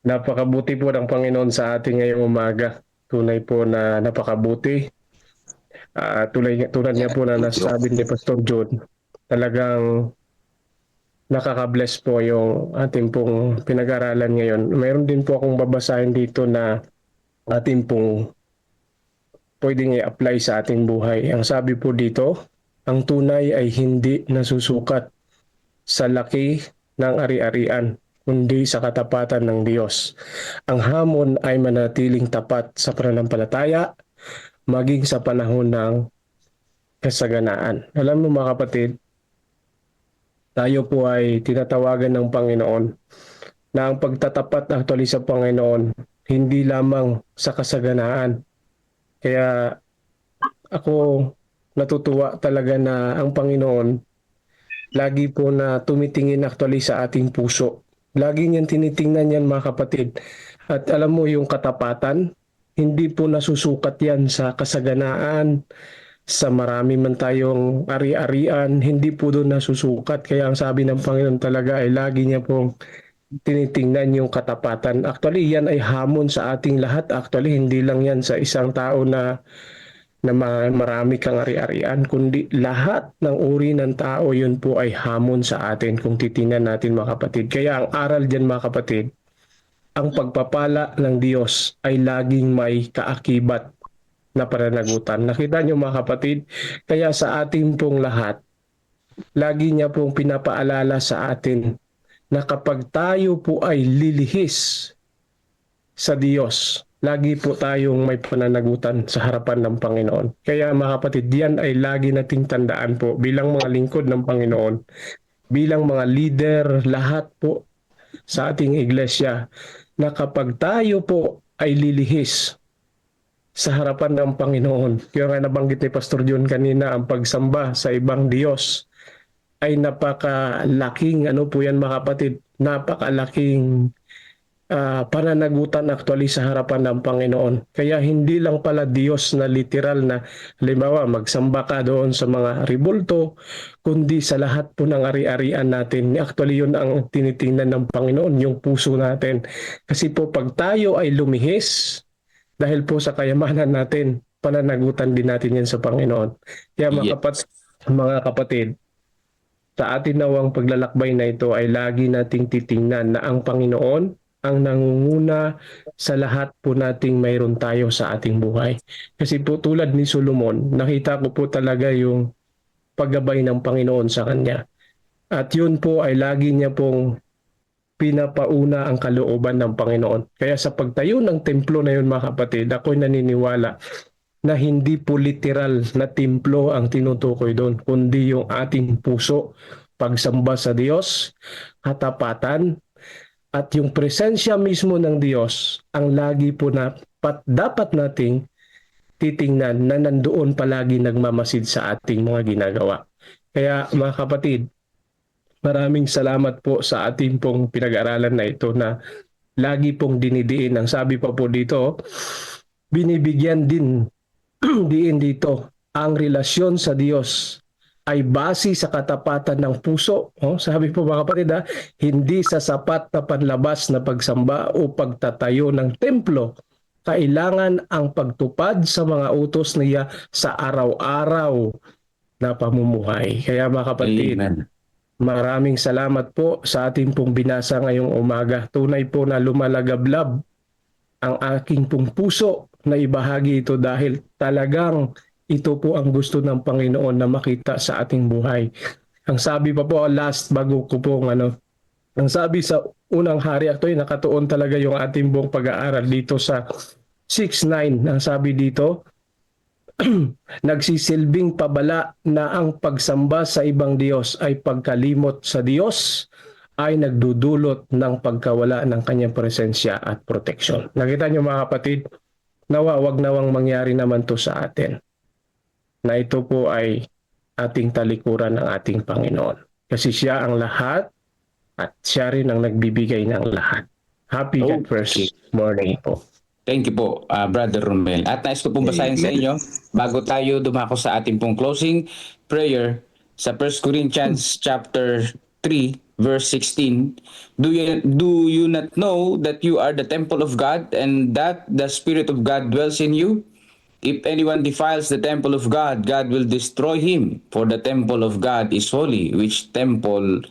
Napakabuti po ng Panginoon sa ating ngayong umaga. Tunay po na napakabuti. Tulad niya po na nasabi ni Pastor John, talagang nakaka-bless po yung ating pong pinag-aralan ngayon. Mayroon din po akong babasahin dito na ating pong pwedeng i-apply sa ating buhay. Ang sabi po dito, ang tunay ay hindi nasusukat sa laki ng ari-arian, kundi sa katapatan ng Diyos. Ang hamon ay manatiling tapat sa pananampalataya, maging sa panahon ng kasaganaan. Alam mo mga kapatid, tayo po ay tinatawagan ng Panginoon na ang pagtatapat actually sa Panginoon, hindi lamang sa kasaganaan. Kaya ako natutuwa talaga na ang Panginoon lagi po na tumitingin actually sa ating puso. Lagi niyan tinitingnan yan mga kapatid. At alam mo yung katapatan, hindi po nasusukat yan sa kasaganaan, sa marami man tayong ari-arian, hindi po doon nasusukat. Kaya ang sabi ng Panginoon talaga ay lagi niya pong tinitingnan yung katapatan. Actually, yan ay hamon sa ating lahat. Actually, hindi lang yan sa isang tao na marami kang ari-arian, kundi lahat ng uri ng tao, yun po ay hamon sa atin kung titingnan natin mga kapatid. Kaya ang aral dyan mga kapatid, ang pagpapala ng Diyos ay laging may kaakibat na pananagutan. Nakita niyo mga kapatid, kaya sa ating pong lahat, lagi niya pong pinapaalala sa atin na kapag tayo po ay lilihis sa Diyos, lagi po tayong may pananagutan sa harapan ng Panginoon. Kaya mga kapatid, yan ay lagi nating tandaan po bilang mga lingkod ng Panginoon, bilang mga leader, lahat po sa ating iglesia, na kapag tayo po ay lilihis sa harapan ng Panginoon, kaya nga nabanggit ni Pastor John kanina, ang pagsamba sa ibang Diyos ay napakalaking, ano po yan mga kapatid, napakalaking pananagutan actually sa harapan ng Panginoon. Kaya hindi lang pala Diyos na literal na halimbawa magsamba ka doon sa mga ribulto, kundi sa lahat po ng ari-arian natin. Actually yun ang tinitingnan ng Panginoon, yung puso natin. Kasi po pag tayo ay lumihis, dahil po sa kayamanan natin, pananagutan din natin yan sa Panginoon. Kaya mga kapatid, sa atin nawang paglalakbay na ito ay lagi nating titingnan na ang Panginoon ang nangunguna sa lahat po nating mayroon tayo sa ating buhay. Kasi po tulad ni Solomon, nakita ko po talaga yung paggabay ng Panginoon sa kanya. At yun po ay lagi niya pong pinapauna ang kalooban ng Panginoon. Kaya sa pagtayo ng templo na yun mga kapatid, ako'y naniniwala na hindi po literal na templo ang tinutukoy doon, kundi yung ating puso, pagsamba sa Diyos, katapatan, at yung presensya mismo ng Diyos ang lagi po na dapat nating titingnan na nandoon palagi nagmamasid sa ating mga ginagawa. Kaya mga kapatid, maraming salamat po sa ating pong pinag-aralan na ito na lagi pong dinidiin. Ang sabi pa po dito, binibigyan din dito ang relasyon sa Diyos ay base sa katapatan ng puso. Sabi po mga kapatid, hindi sa sapat na panlabas na pagsamba o pagtatayo ng templo. Kailangan ang pagtupad sa mga utos niya sa araw-araw na pamumuhay. Kaya mga kapatid, Amen. Maraming salamat po sa ating pong binasa ngayong umaga. Tunay po na lumalagablab ang aking pong puso na ibahagi ito dahil talagang ito po ang gusto ng Panginoon na makita sa ating buhay. Ang sabi pa po, bago ko po, ang sabi sa unang hari, actually nakatuon talaga yung ating buong pag-aaral dito sa 6:9. Ang sabi dito, nagsisilbing pabala na ang pagsamba sa ibang Diyos ay pagkalimot sa Diyos ay nagdudulot ng pagkawala ng kanyang presensya at proteksyon. Nakita niyo mga kapatid, nawa wag nawang mangyari naman to sa atin. Na ito po ay ating talikuran ng ating Panginoon. Kasi siya ang lahat at siya rin ang nagbibigay ng lahat. Happy God first morning po. Thank you po, Brother Romel. At nais ko pong basahin sa inyo, bago tayo dumako sa ating pong closing prayer, sa 1 Corinthians chapter 3, verse 16, do you not know that you are the temple of God and that the Spirit of God dwells in you? If anyone defiles the temple of God, God will destroy him, for the temple of God is holy, which temple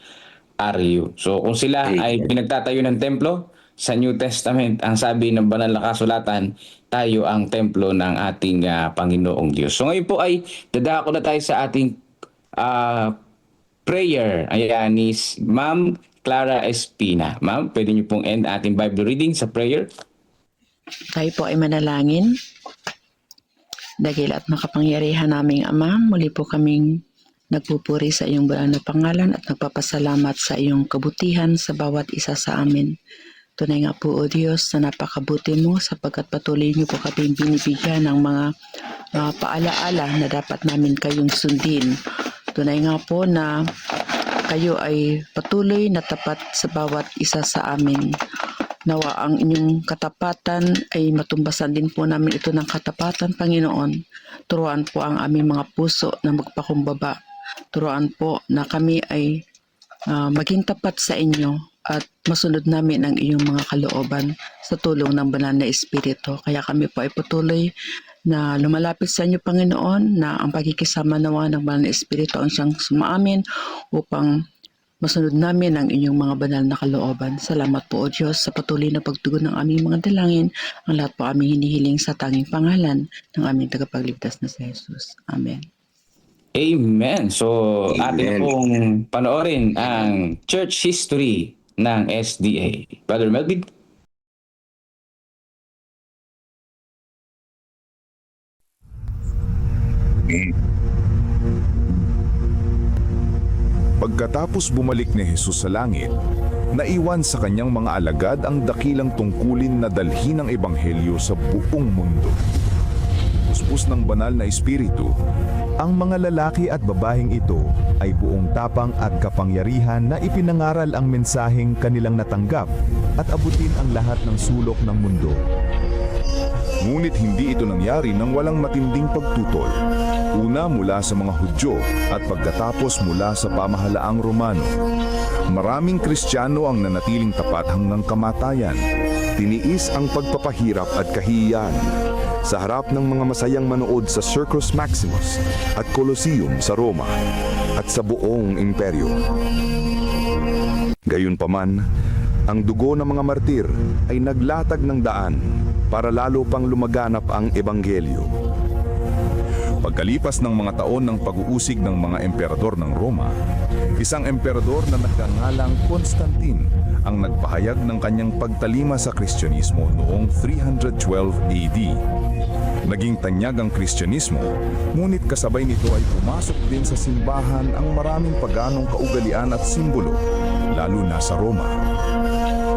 are you? So kung sila ay pinagtatayo ng templo, sa New Testament, ang sabi ng banal na kasulatan, tayo ang templo ng ating Panginoong Diyos. So ngayon po ay dadako na tayo sa ating prayer. Ayan, ni Ma'am Clara Espina. Ma'am, pwede niyo pong end ating Bible reading sa prayer? Tayo po ay manalangin. Dagil at makapangyarihan naming Ama, muli po kaming nagpupuri sa iyong banal na pangalan at nagpapasalamat sa iyong kabutihan sa bawat isa sa amin. Tunay nga po, O Diyos, na napakabuti mo sapagkat patuloy niyo po kaming binibigyan ng mga paalaala na dapat namin kayong sundin. Tunay nga po na kayo ay patuloy na tapat sa bawat isa sa amin. Nawa ang inyong katapatan ay matumbasan din po namin ito ng katapatan, Panginoon. Turuan po ang aming mga puso na magpakumbaba. Turuan po na kami ay maging tapat sa inyo at masunod namin ang iyong mga kalooban sa tulong ng banal na Espiritu. Kaya kami po ay patuloy na lumalapit sa inyo, Panginoon, na ang pagkikisama nawa ng banal na Espiritu ang siyang sumaamin upang masunod namin ang inyong mga banal na kalooban. Salamat po, O Diyos, sa patuloy na pagtugon ng aming mga dalangin. Ang lahat po aming hinihiling sa tanging pangalan ng aming tagapagligtas na si Jesus. Amen. Amen. So, atin pong panoorin ang church history ng SDA. Brother Melvin? Pagkatapos bumalik ni Jesus sa langit, naiwan sa kanyang mga alagad ang dakilang tungkulin na dalhin ang ebanghelyo sa buong mundo. Puspos ng banal na espiritu, ang mga lalaki at babaeng ito ay buong tapang at kapangyarihan na ipinangaral ang mensaheng kanilang natanggap at abutin ang lahat ng sulok ng mundo. Ngunit hindi ito nangyari nang walang matinding pagtutol. Una mula sa mga Hudyo at pagkatapos mula sa pamahalaang Romano. Maraming Kristiyano ang nanatiling tapat hanggang kamatayan. Tiniis ang pagpapahirap at kahihiyan sa harap ng mga masayang manood sa Circus Maximus at Colosseum sa Roma at sa buong imperyo. Gayunpaman, ang dugo ng mga martir ay naglatag ng daan para lalo pang lumaganap ang ebanghelyo. Pagkalipas ng mga taon ng pag-uusig ng mga emperador ng Roma, isang emperador na nagngangalang Constantine ang nagpahayag ng kanyang pagtalima sa Kristyanismo noong 312 AD. Naging tanyag ang Kristyanismo, ngunit kasabay nito ay pumasok din sa simbahan ang maraming paganong kaugalian at simbolo, lalo na sa Roma.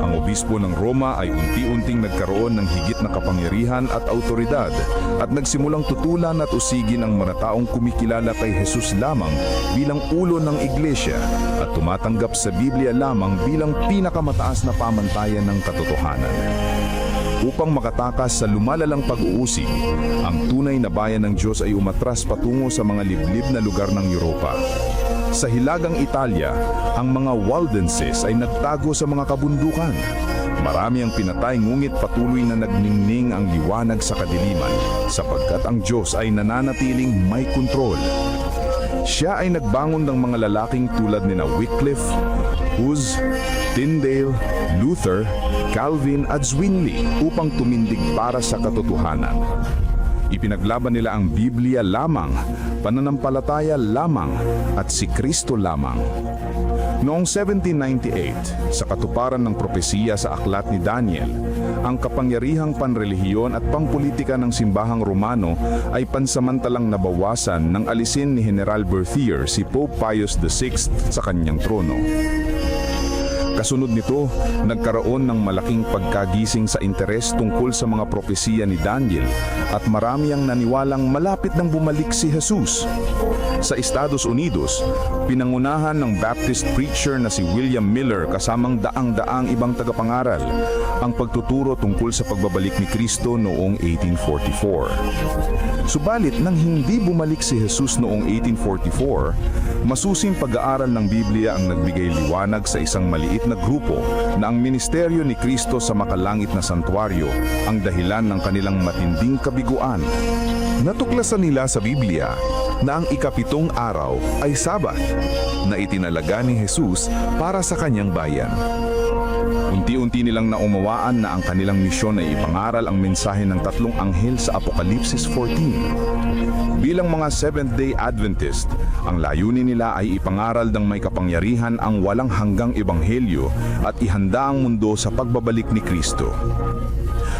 Ang obispo ng Roma ay unti-unting nagkaroon ng higit na kapangyarihan at autoridad at nagsimulang tutulan at usigin ang mga taong kumikilala kay Jesus lamang bilang ulo ng iglesia at tumatanggap sa Biblia lamang bilang pinakamataas na pamantayan ng katotohanan. Upang makatakas sa lumalalang pag-uusig, ang tunay na bayan ng Diyos ay umatras patungo sa mga liblib na lugar ng Europa. Sa hilagang Italia, ang mga Waldenses ay nagtago sa mga kabundukan. Marami ang pinatay ngunit patuloy na nagningning ang liwanag sa kadiliman sapagkat ang Diyos ay nananatiling may kontrol. Siya ay nagbangon ng mga lalaking tulad ni Wycliffe, Hus, Tyndale, Luther, Calvin at Zwingli upang tumindig para sa katotohanan. Ipinaglaban nila ang Biblia lamang, pananampalataya lamang at si Kristo lamang. Noong 1798, sa katuparan ng propesiya sa aklat ni Daniel, ang kapangyarihang panrelihiyon at pangpolitika ng simbahang Romano ay pansamantalang nabawasan nang alisin ni General Berthier si Pope Pius VI sa kanyang trono. Kasunod nito, nagkaroon ng malaking pagkagising sa interes tungkol sa mga propesiya ni Daniel at marami ang naniwalang malapit nang bumalik si Jesus. Sa Estados Unidos, pinangunahan ng Baptist preacher na si William Miller kasamang daang-daang ibang tagapangaral ang pagtuturo tungkol sa pagbabalik ni Kristo noong 1844. Subalit nang hindi bumalik si Jesus noong 1844, masusing pag-aaral ng Biblia ang nagbigay liwanag sa isang maliit na grupo na ang ministeryo ni Kristo sa makalangit na santuario ang dahilan ng kanilang matinding kabiguan. Natuklasan nila sa Biblia na ang ikapitong araw ay Sabat na itinalaga ni Jesus para sa kanyang bayan. Unti-unti nilang naumawaan na ang kanilang misyon ay ipangaral ang mensahe ng tatlong anghel sa Apokalipsis 14. Bilang mga Seventh-day Adventist, ang layunin nila ay ipangaral ng may kapangyarihan ang walang hanggang ebanghelyo at ihanda ang mundo sa pagbabalik ni Kristo.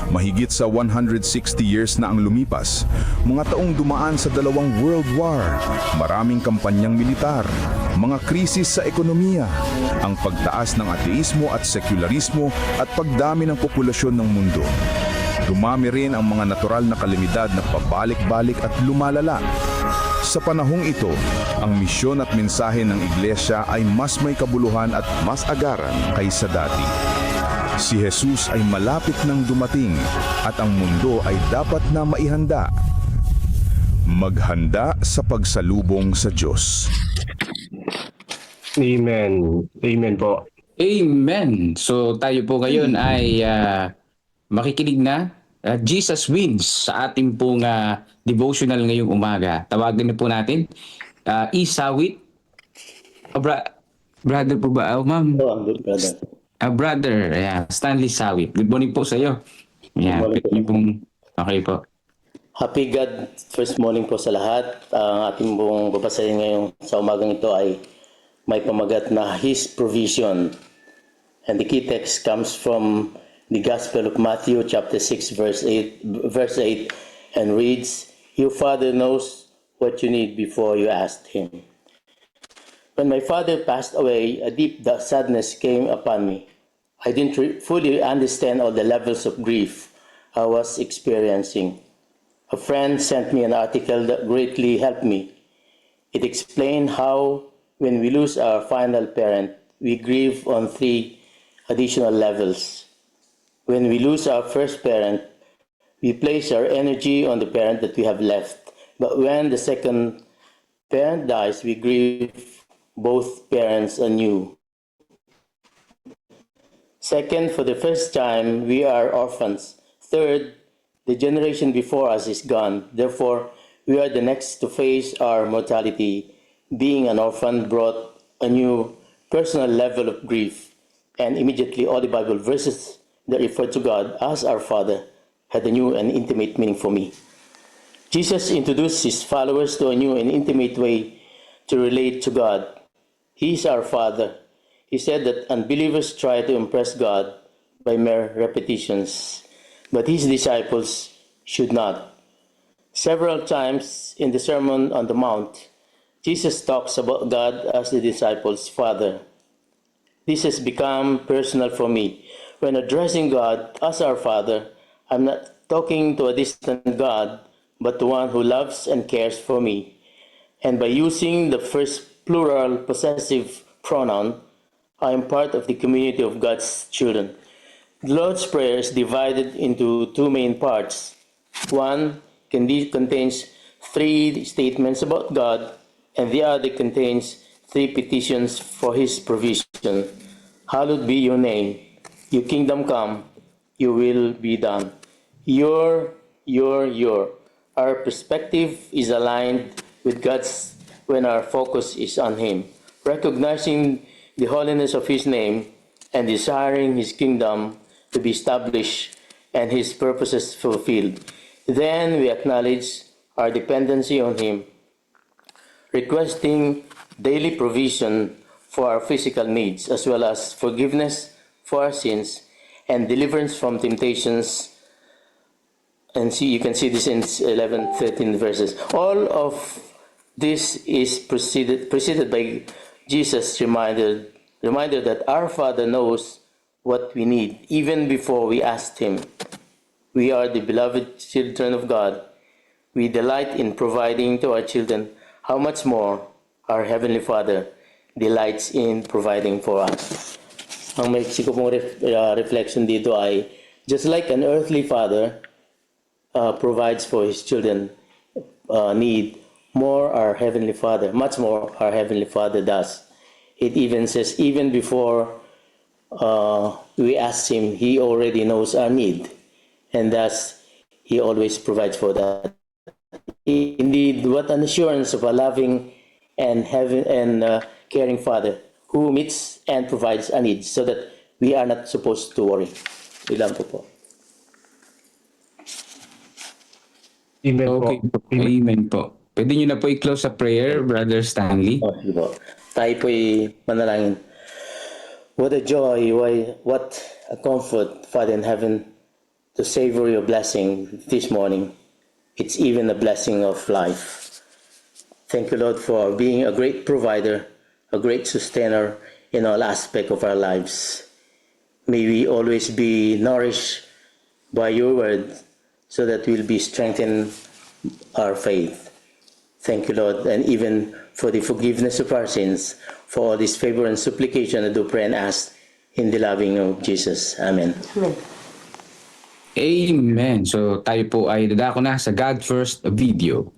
Mahigit sa 160 years na ang lumipas, mga taong dumaan sa dalawang World War, maraming kampanyang militar, mga krisis sa ekonomiya, ang pagtaas ng ateismo at sekularismo at pagdami ng populasyon ng mundo. Dumami rin ang mga natural na kalamidad na pabalik-balik at lumalala. Sa panahong ito, ang misyon at mensahe ng iglesia ay mas may kabuluhan at mas agaran kaysa dati. Si Jesus ay malapit nang dumating at ang mundo ay dapat na maihanda. Maghanda sa pagsalubong sa Diyos. Amen. Amen po. Amen. So tayo po ngayon ay makikinig na Jesus Wins sa ating pong devotional ngayong umaga. Tawagan na po natin. Isawit. Brother po ba? Ma'am. Oh, I'm good, brother. Brother, Stanley Sawit. Good morning po sa iyo. Okay po. Happy God first morning po sa lahat. Ang ating pong babasahin ngayong sa umagang ito ay may pamagat na His Provision. And the key text comes from the Gospel of Matthew chapter 6 verse 8 and reads, "Your Father knows what you need before you ask Him." When my father passed away, a deep sadness came upon me. I didn't fully understand all the levels of grief I was experiencing. A friend sent me an article that greatly helped me. It explained how, when we lose our final parent, we grieve on 3 additional levels. When we lose our first parent, we place our energy on the parent that we have left. But when the second parent dies, we grieve both parents anew. Second, for the first time, we are orphans. Third, the generation before us is gone. Therefore, we are the next to face our mortality. Being an orphan brought a new personal level of grief, and immediately all the Bible verses that refer to God as our Father had a new and intimate meaning for me. Jesus introduced his followers to a new and intimate way to relate to God. He is our Father. He said that unbelievers try to impress God by mere repetitions, but his disciples should not. Several times in the Sermon on the Mount, Jesus talks about God as the disciples' Father. This has become personal for me. When addressing God as our Father, I'm not talking to a distant God, but to one who loves and cares for me. And by using the first plural possessive pronoun, I am part of the community of God's children. The Lord's Prayer is divided into 2 main parts. One contains 3 statements about God, and the other contains 3 petitions for His provision. Hallowed be your name. Your kingdom come. Your will be done. Your. Our perspective is aligned with God's when our focus is on Him. Recognizing the holiness of His name and desiring His kingdom to be established and His purposes fulfilled. Then we acknowledge our dependency on Him, requesting daily provision for our physical needs, as well as forgiveness for our sins and deliverance from temptations. And you can see this in 11, 13 verses. All of this is preceded by Jesus' reminder Reminder that our Father knows what we need even before we ask Him. We are the beloved children of God. We delight in providing to our children. How much more our Heavenly Father delights in providing for us. Ang maiksi ko pong reflection dito ay, just like an earthly father provides for his children need, more our Heavenly Father, much more our Heavenly Father does. It even says, even before we ask Him, He already knows our need, and thus He always provides for that. Indeed, what an assurance of a loving and caring Father who meets and provides our needs, so that we are not supposed to worry. Ilan po. Amen po. Okay po. Amen po. Pwede nyo na po i-close sa prayer, Brother Stanley. Sige po. Tayo po'y manalangin. What a joy, what a comfort, Father in heaven, to savor your blessing this morning. It's even a blessing of life. Thank you, Lord, for being a great provider, a great sustainer in all aspects of our lives. May we always be nourished by your word so that we'll be strengthened our faith. Thank you, Lord, and even for the forgiveness of our sins, for all this favor and supplication I do pray and ask in the loving name of Jesus. Amen. Amen. So tayo po ay dadako na sa God First video.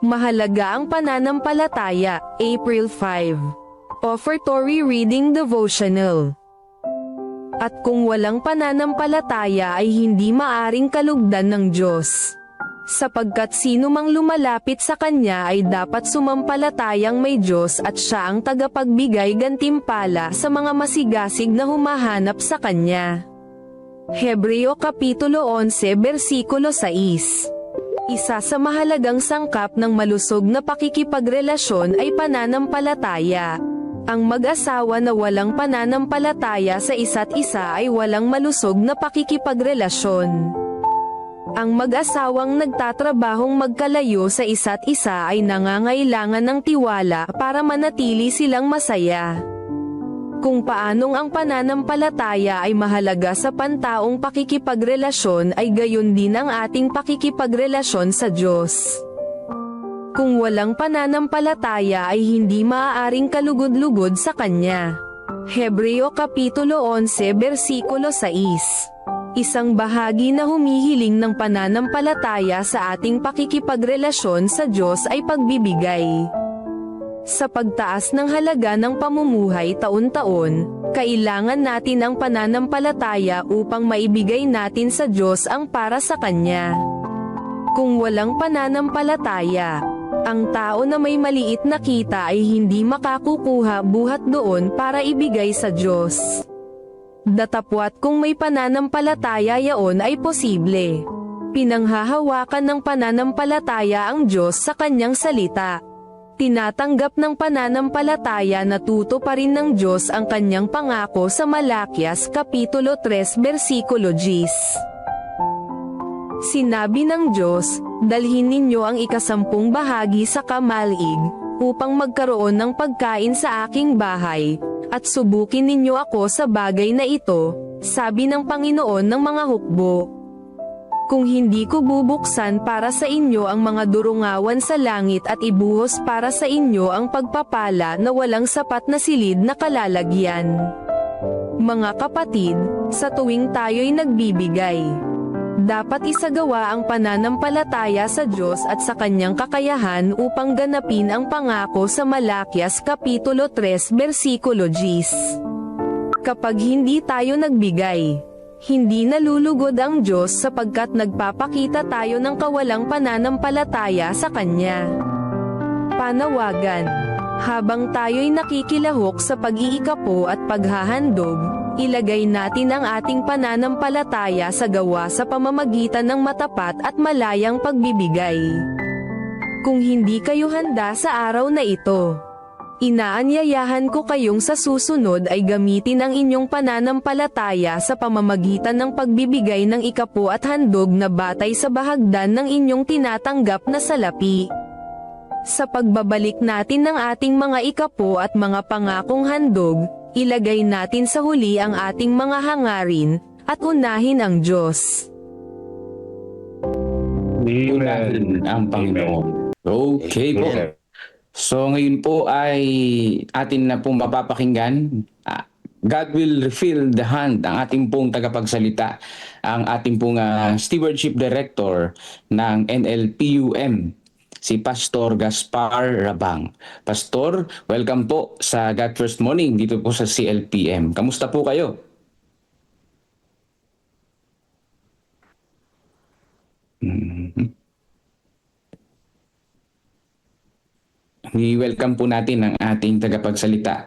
Mahalaga ang pananampalataya, April 5. Offertory Reading Devotional. At kung walang pananampalataya ay hindi maaring kalugdan ng Diyos. Sapagkat sino mang lumalapit sa Kanya ay dapat sumampalatayang may Diyos at Siya ang tagapagbigay gantimpala sa mga masigasig na humahanap sa Kanya. Hebreo Kapitulo 11 Versikulo 6. Isa sa mahalagang sangkap ng malusog na pakikipagrelasyon ay pananampalataya. Ang mag-asawa na walang pananampalataya sa isa't isa ay walang malusog na pakikipagrelasyon. Ang mag-asawang nagtatrabahong magkalayo sa isa't isa ay nangangailangan ng tiwala para manatili silang masaya. Kung paanong ang pananampalataya ay mahalaga sa pantaong pakikipagrelasyon ay gayon din ang ating pakikipagrelasyon sa Diyos. Kung walang pananampalataya ay hindi maaaring kalugod-lugod sa Kanya. Hebreo Kapitulo 11 Versikulo 6. Isang bahagi na humihiling ng pananampalataya sa ating pakikipagrelasyon sa Diyos ay pagbibigay. Sa pagtaas ng halaga ng pamumuhay taon-taon, kailangan natin ang pananampalataya upang maibigay natin sa Diyos ang para sa Kanya. Kung walang pananampalataya, ang tao na may maliit na kita ay hindi makakukuha buhat doon para ibigay sa Diyos. Datapwat kung may pananampalataya yaon ay posible. Pinanghahawakan ng pananampalataya ang Diyos sa Kanyang salita. Tinatanggap ng pananampalataya na tutuparin ng Diyos ang Kanyang pangako sa Malakias Kapitulo 3 Versikulo 10. Sinabi ng Diyos, dalhin ninyo ang ikasampung bahagi sa kamalig, upang magkaroon ng pagkain sa aking bahay, at subukin ninyo ako sa bagay na ito, sabi ng Panginoon ng mga hukbo. Kung hindi ko bubuksan para sa inyo ang mga durungawan sa langit at ibuhos para sa inyo ang pagpapala na walang sapat na silid na kalalagyan. Mga kapatid, sa tuwing tayo'y nagbibigay, dapat isagawa ang pananampalataya sa Diyos at sa Kanyang kakayahan upang ganapin ang pangako sa Malakias Kapitulo 3 Versikulo 10. Kapag hindi tayo nagbigay, hindi nalulugod ang Diyos sapagkat nagpapakita tayo ng kawalang pananampalataya sa Kanya. Panawagan. Habang tayo'y nakikilahok sa pag-iikapo at paghahandog, ilagay natin ang ating pananampalataya sa gawa sa pamamagitan ng matapat at malayang pagbibigay. Kung hindi kayo handa sa araw na ito, Inaanyayahan ko kayong sa susunod ay gamitin ang inyong pananampalataya sa pamamagitan ng pagbibigay ng ikapu at handog na batay sa bahagdan ng inyong tinatanggap na salapi. Sa pagbabalik natin ng ating mga ikapu at mga pangakong handog, ilagay natin sa huli ang ating mga hangarin, at unahin ang Diyos. Unahin ang Panginoon. Okay po. So ngayon po ay atin na pong mapapakinggan. God will refill the hand, ang ating pong tagapagsalita, ang ating pong Stewardship Director ng NLPUM, si Pastor Gaspar Rabang. Pastor, welcome po sa God First Morning dito po sa CLPM. Kamusta po kayo? I-welcome po natin ang ating tagapagsalita,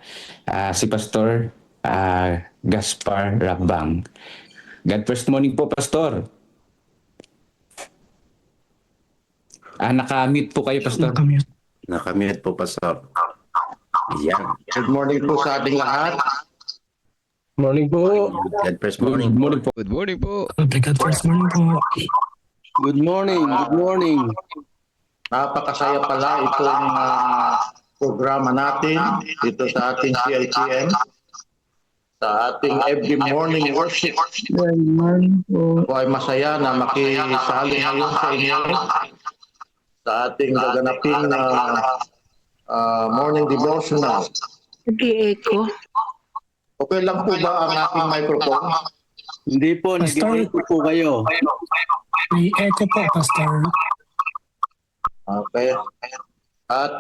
si Pastor Gaspar Rabang. God First Morning po, Pastor. Naka-mute po kayo, Pastor. Nakamute po, Pastor. Yan. Good morning po sa ating lahat. Morning po. God first Good morning. morning po. Good morning po. God first morning po. Good morning. Good morning. Napakasaya pala itong programa natin dito sa ating CITM. Sa ating every morning worship. Ako ay masaya na makisali ngayon sa inyo sa ating gaganapin na morning devotional. Nag-i-echo. Okay lang po ba ang aking microphone? Hindi po, Pastor. nag-i-echo po kayo. May echo po, Pastor. Okay. At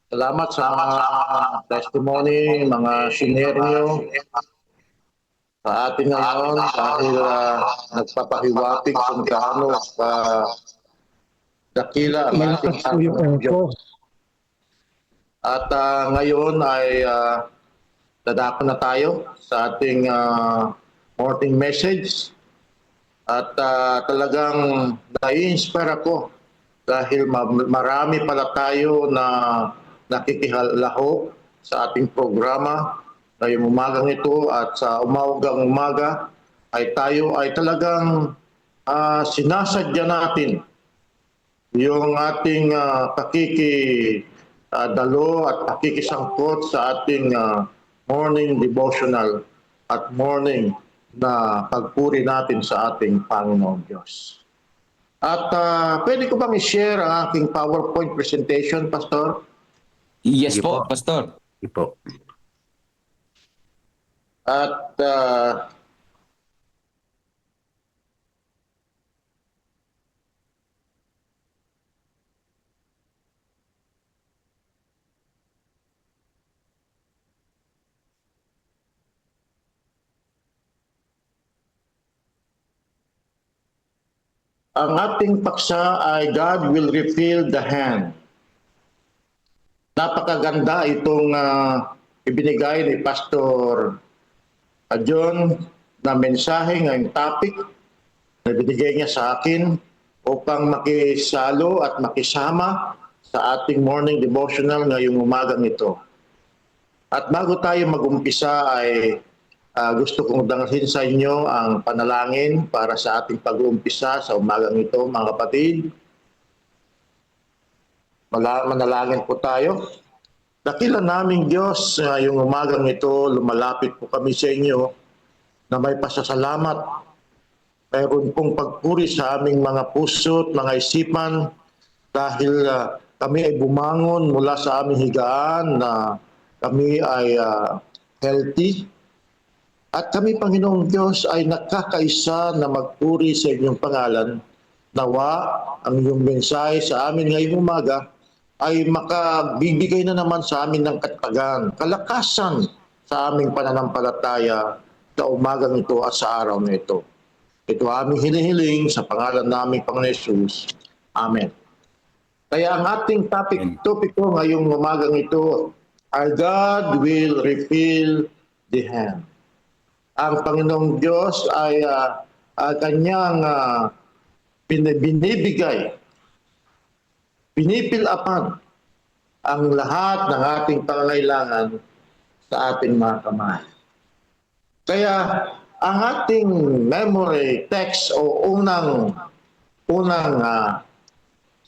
salamat sa mga testimony, mga senior nyo sa atin ngayon dahil nagpapahiwatig kung gaano dakila ang ating Panginoon Diyos. At ngayon ay dadako na tayo sa ating morning message. At talagang nai-inspire ako dahil marami pala tayo na nakikihalaho sa ating programa ngayong umagang ito at sa umagang umaga ay tayo ay talagang sinasadya natin yung ating pakikidalo at pakikisangkot sa ating morning devotional at morning na pagpuri natin sa ating Panginoon Diyos. At pwede ko bang i-share ang aking PowerPoint presentation, Pastor? Yes Sige po, po. Pastor. Po. At ang ating paksa ay God will refill the hand. Napakaganda itong ibinigay ni Pastor John na mensahe ngayong topic na binigay niya sa akin upang makisalo at makisama sa ating morning devotional ngayong umagang ito. At bago tayo mag-umpisa ay gusto kong dalhin sa inyo ang panalangin para sa ating pag-uumpisa sa umagang ito, mga kapatid. Manalangin po tayo. Dakila naming Diyos, yung umagang ito, lumalapit po kami sa inyo na may pasasalamat. Mayroon pong pagpuri sa aming mga puso at mga isipan dahil kami ay bumangon mula sa aming higaan na kami ay healthy. At kami, Panginoong Diyos, ay nakakaisa na magpuri sa inyong pangalan. Nawa ang inyong mensahe sa amin ngayong umaga ay makabibigay na naman sa amin ng katagan, kalakasan sa aming pananampalataya sa umagang ito at sa araw na ito. Ito aming hinihiling sa pangalan namin, Panginoon Hesus. Amen. Kaya ang ating topic ko ngayong umagang ito ay God will refill the hand. Ang Panginoong Diyos ay kanyang binibigay, pinipilapan ang lahat ng ating pangangailangan sa ating mga kamay. Kaya ang ating memory text o unang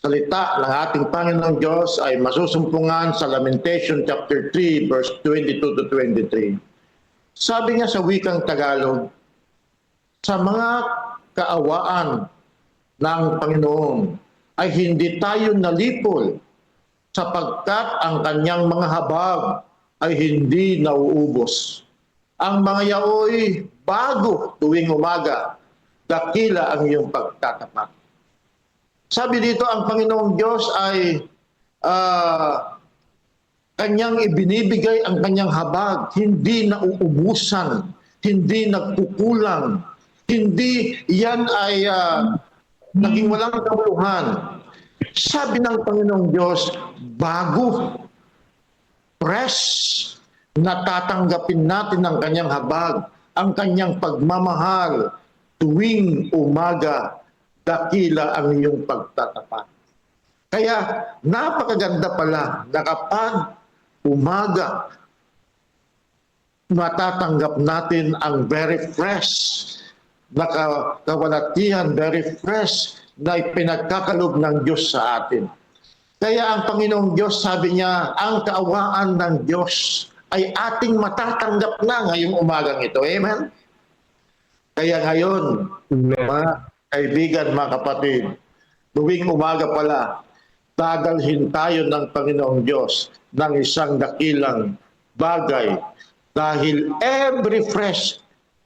salita ng ating Panginoong Diyos ay masusumpungan sa Lamentation chapter 3 verse 22 to 23. Sabi niya sa wikang Tagalog, sa mga kaawaan ng Panginoon ay hindi tayo nalipol sapagkat ang kanyang mga habag ay hindi nauubos. Ang mga yaoy bago tuwing umaga, dakila ang iyong pagtatapat. Sabi dito, ang Panginoong Diyos ay kanyang ibinibigay ang kanyang habag, hindi nauubusan, hindi nagkukulang, hindi yan ay naging walang kabuluhan. Sabi ng Panginoong Diyos, bago, fresh, natatanggapin natin ang kanyang habag, ang kanyang pagmamahal, tuwing umaga, dakila ang iyong pagtatapat. Kaya napakaganda pala na kapag umaga, matatanggap natin ang very fresh na kawalatian, very fresh na ipinagkakalob ng Diyos sa atin. Kaya ang Panginoong Diyos, sabi niya, ang kaawaan ng Diyos ay ating matatanggap na ngayong umagang ito. Amen? Kaya ngayon, mga kaibigan, mga kapatid, tuwing umaga pala, dadalhin tayo ng Panginoong Diyos ng isang dakilang bagay dahil every fresh,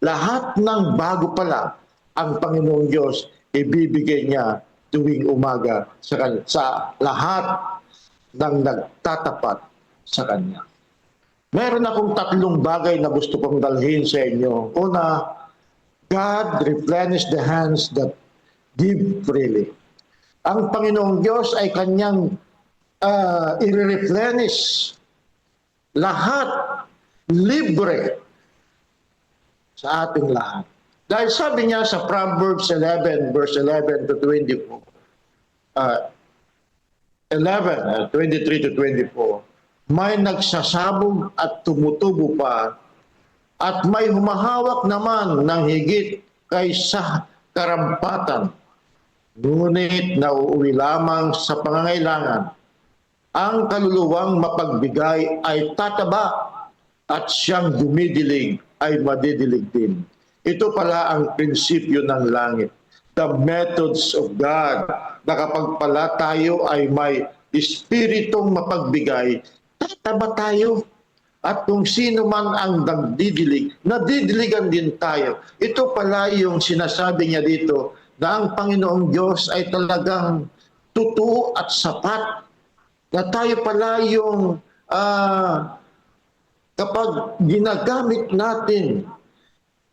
lahat ng bago pala ang Panginoong Diyos ibibigay niya tuwing umaga sa lahat ng nagtatapat sa Kanya. Meron akong 3 bagay na gusto kong dalhin sa inyo. Una, God replenish the hands that give freely. Ang Panginoong Diyos ay Kanyang i-replenish lahat libre sa ating lahat. Dahil sabi niya sa Proverbs 11, verse 11 to 24, 23 to 24, may nagsasabog at tumutubo pa at may humahawak naman ng higit kaysa karampatan. Ngunit nauuwi lamang sa pangangailangan. Ang kaluluwang mapagbigay ay tataba at siyang dumidilig ay madidilig din. Ito pala ang prinsipyo ng langit. The methods of God. Na kapag pala tayo ay may espiritong mapagbigay, tataba tayo. At kung sino man ang nagdidilig, nadidiligan din tayo. Ito pala yung sinasabi niya dito na ang Panginoong Diyos ay talagang totoo at sapat. Na tayo pala yung kapag ginagamit natin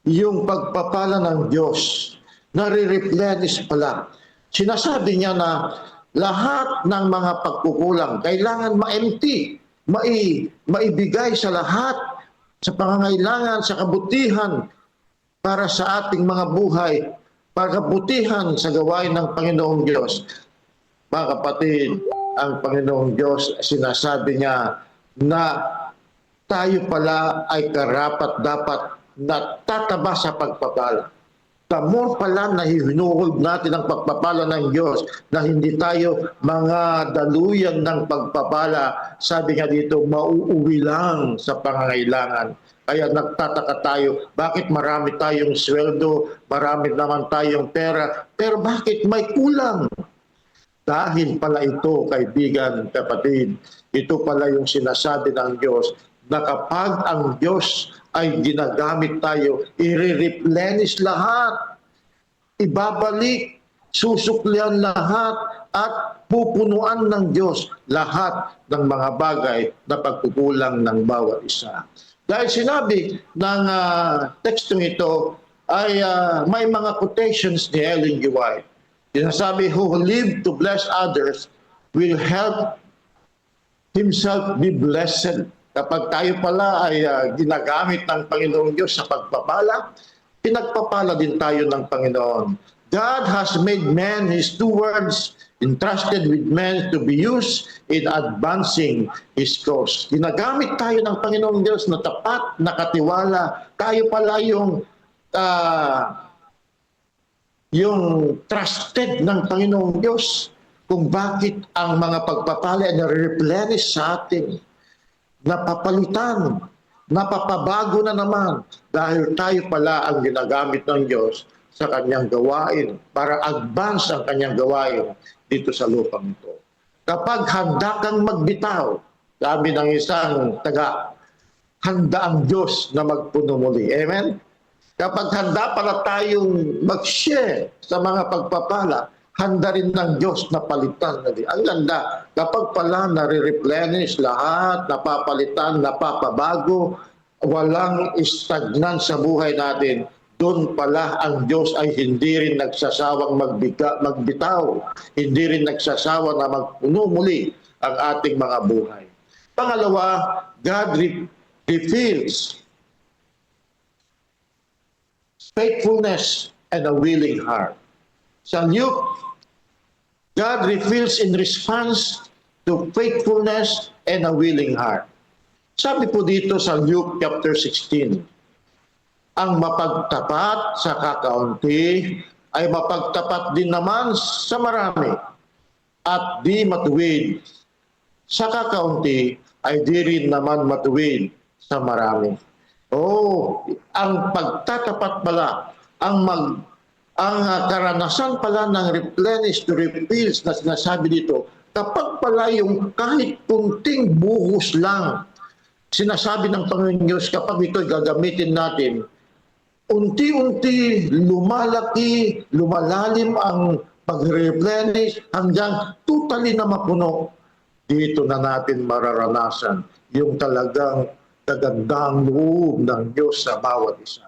yung pagpapala ng Diyos, nare-replenish pala. Sinasabi niya na lahat ng mga pagkukulang kailangan ma-empty, maibigay sa lahat, sa pangangailangan, sa kabutihan para sa ating mga buhay, para kabutihan sa gawain ng Panginoong Diyos. Mga kapatid, ang Panginoong Diyos, sinasabi niya na tayo pala ay karapat-dapat na tataba sa pagpapala. The more pala na hinuhold natin ang pagpapala ng Diyos na hindi tayo mga daluyan ng pagpapala, sabi nga dito, mauuwi lang sa pangangailangan. Kaya nagtataka tayo, bakit marami tayong sweldo, marami naman tayong pera, pero bakit may kulang? Dahil pala ito, kaibigan, kapatid, ito pala yung sinasabi ng Diyos na kapag ang Diyos ay ginagamit tayo, i-replenish lahat, ibabalik, susuklian lahat, at pupunuan ng Diyos lahat ng mga bagay na pagkukulang ng bawat isa. Dahil sinabi ng tekstong ito ay may mga quotations ni Ellen G. White. Sinasabi, who live to bless others will help himself be blessed. Kapag tayo pala ay ginagamit ng Panginoong Diyos sa pagpapala, pinagpapala din tayo ng Panginoon. God has made men his stewards, entrusted with men to be used in advancing his cause. Ginagamit tayo ng Panginoong Diyos na tapat, nakatiwala. Tayo pala yung trusted ng Panginoong Diyos kung bakit ang mga pagpapala ay na-replenish sa atin, napapalitan, napapabago na naman dahil tayo pala ang ginagamit ng Diyos sa kanyang gawain para advance ang kanyang gawain dito sa lupang ito. Kapag handa kang magbitaw, sabi ng isang taga, handa ang Diyos na magpuno muli. Amen? Kapag handa pala tayong mag-share sa mga pagpapala, handa rin ng Diyos na palitan. Ang ganda, kapag pala nare-replenish lahat, napapalitan, napapabago, walang stagnan sa buhay natin, doon pala ang Diyos ay hindi rin nagsasawang magbitaw, hindi rin nagsasawa na magpuno muli ang ating mga buhay. Pangalawa, God reveals faithfulness and a willing heart. Sa Luke, God reveals in response to faithfulness and a willing heart. Sabi po dito sa Luke chapter 16, ang mapagtapat sa kakaunti ay mapagtapat din naman sa marami, at di matuwid sa kakaunti ay di rin naman matuwid sa marami. Ang pagtatapat pala, ang karanasan pala ng replenish to refills na sinasabi dito, kapag pala yung kahit kunting buhos lang, sinasabi ng Panginoon Diyos, kapag ito gagamitin natin, unti-unti lumalaki, lumalalim ang pag-replenish hanggang totally na mapuno. Dito na natin mararanasan yung talagang kagandang loob ng Diyos sa bawat isa.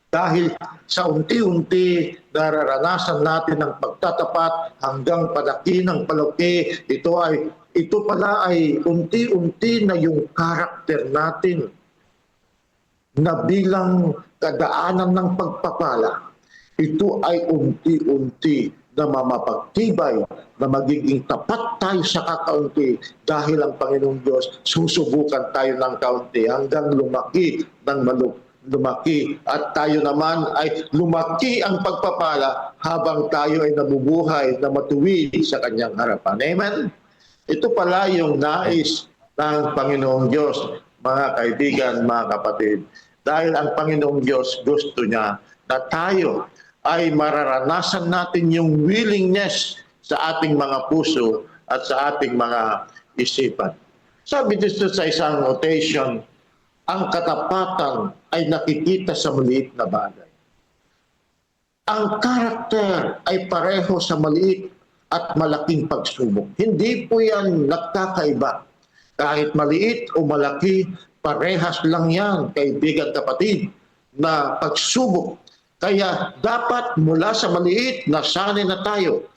Dahil sa unti-unti nararanasan natin ang pagtatapat hanggang palaki ng palaki, ito pala ay unti-unti na yung karakter natin na bilang kadaanan ng pagpapala. Ito ay unti-unti na mamapagtibay na magiging tapat tayo sa kakaunti dahil ang Panginoong Diyos susubukan tayo ng kaunti hanggang lumaki ng lumaki at tayo naman ay lumaki ang pagpapala habang tayo ay nabubuhay na matuwid sa kanyang harapan. Amen? Ito pala yung nais ng Panginoong Diyos, mga kaibigan, mga kapatid. Dahil ang Panginoong Diyos gusto niya na tayo ay mararanasan natin yung willingness sa ating mga puso at sa ating mga isipan. Sabi dito sa isang notation, ang katapatan ay nakikita sa maliit na bagay. Ang karakter ay pareho sa maliit at malaking pagsubok. Hindi po yan nagkakaiba. Kahit maliit o malaki, parehas lang yan, kaibigan kapatid, na pagsubok. Kaya dapat mula sa maliit, nasanay na tayo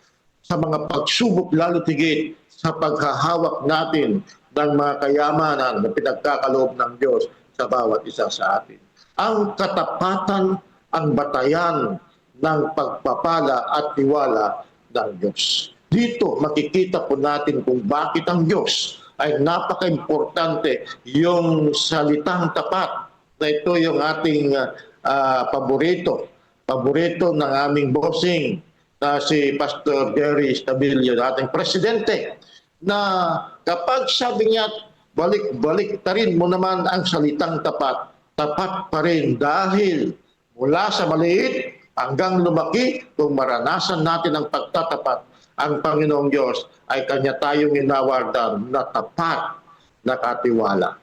sa mga pagsubok, lalo tigit sa paghahawak natin ng mga kayamanan na pinagkakaloob ng Diyos sa bawat isa sa atin. Ang katapatan ang batayan ng pagpapala at tiwala ng Diyos. Dito makikita po natin kung bakit ang Diyos ay napaka-importante yung salitang tapat na ito yung ating paborito ng aming bossing na si Pastor Jerry Stabilio, ating presidente, na kapag sabi niya, balik ta rin mo naman ang salitang tapat, tapat pa rin dahil mula sa maliit hanggang lumaki, kung maranasan natin ang pagtatapat, ang Panginoong Diyos ay kanya tayong inawardan na tapat na katiwala.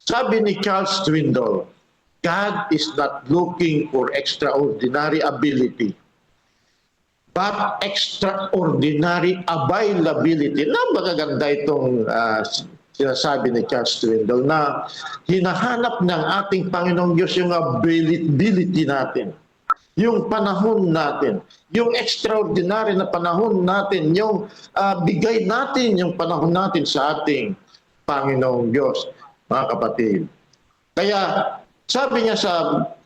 Sabi ni Charles Swindoll, God is not looking for extraordinary ability, but extraordinary availability. Napakaganda itong sinasabi ni Charles Swindoll na hinahanap ng ating Panginoong Diyos yung ability natin, yung panahon natin, yung extraordinary na panahon natin, yung bigay natin yung panahon natin sa ating Panginoong Diyos, mga kapatid. Kaya Sabi niya sa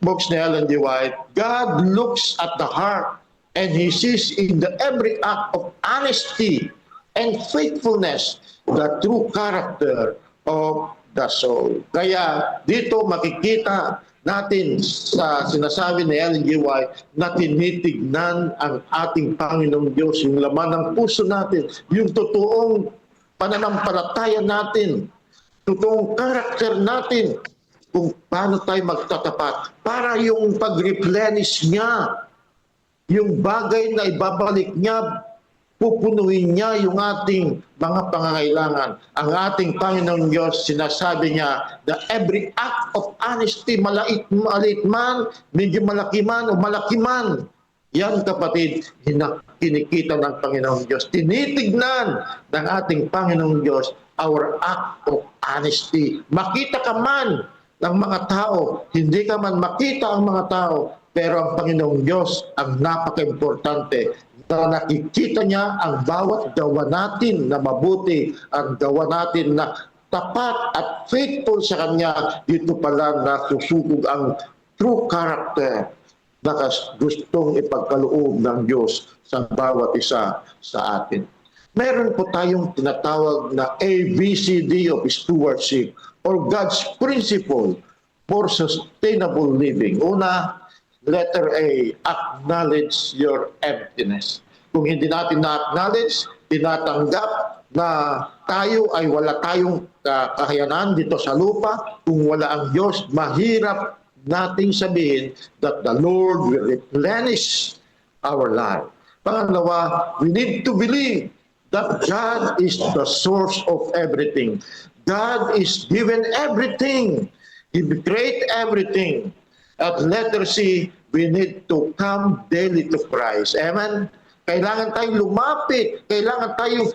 books ni Ellen G. White, God looks at the heart and He sees in the every act of honesty and faithfulness the true character of the soul. Kaya dito makikita natin sa sinasabi ni Ellen G. White na tinitignan ang ating Panginoong Diyos, yung laman ng puso natin, yung totoong pananampalataya natin, totoong karakter natin, kung paano tayo magtatapat para yung pag-replenish niya, yung bagay na ibabalik niya, pupunuin niya yung ating mga pangangailangan. Ang ating Panginoong Diyos, sinasabi niya na every act of honesty, maliit man, medyo malaki man o malaki man, yan kapatid, kinikita ng Panginoong Diyos. Tinitignan ng ating Panginoong Diyos our act of honesty. Makita ka man ng mga tao, hindi ka man makita ang mga tao, pero ang Panginoong Diyos ang napaka-importante na nakikita niya ang bawat gawa natin na mabuti, ang gawa natin na tapat at faithful sa Kanya. Dito pala nasusugod ang true character na gustong ipagkaloob ng Diyos sa bawat isa sa atin. Meron po tayong tinatawag na ABCD of stewardship or God's principle for sustainable living. Una, letter A, acknowledge your emptiness. Kung hindi natin na-acknowledge, tinatanggap na tayo ay wala tayong kakayanan dito sa lupa, kung wala ang Diyos, mahirap nating sabihin that the Lord will replenish our life. Pangalawa, we need to believe that God is the source of everything. God is given everything. He created everything. At letter C, we need to come daily to Christ. Amen? Kailangan tayong lumapit. Kailangan tayong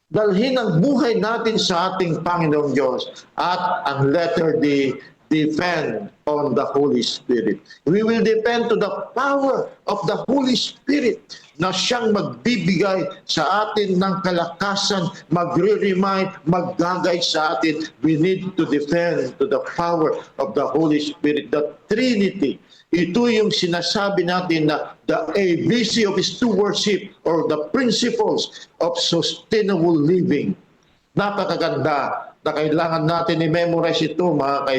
dalhin ang buhay natin sa ating Panginoong Diyos. At ang letter D, depend on the Holy Spirit. We will depend to the power of the Holy Spirit na siyang magbibigay sa atin ng kalakasan, magre-remind, maggagay sa atin. We need to depend to the power of the Holy Spirit, the Trinity. Ito yung sinasabi natin na the ABC of stewardship or the principles of sustainable living. Napakaganda na kailangan natin i-memorize ito mga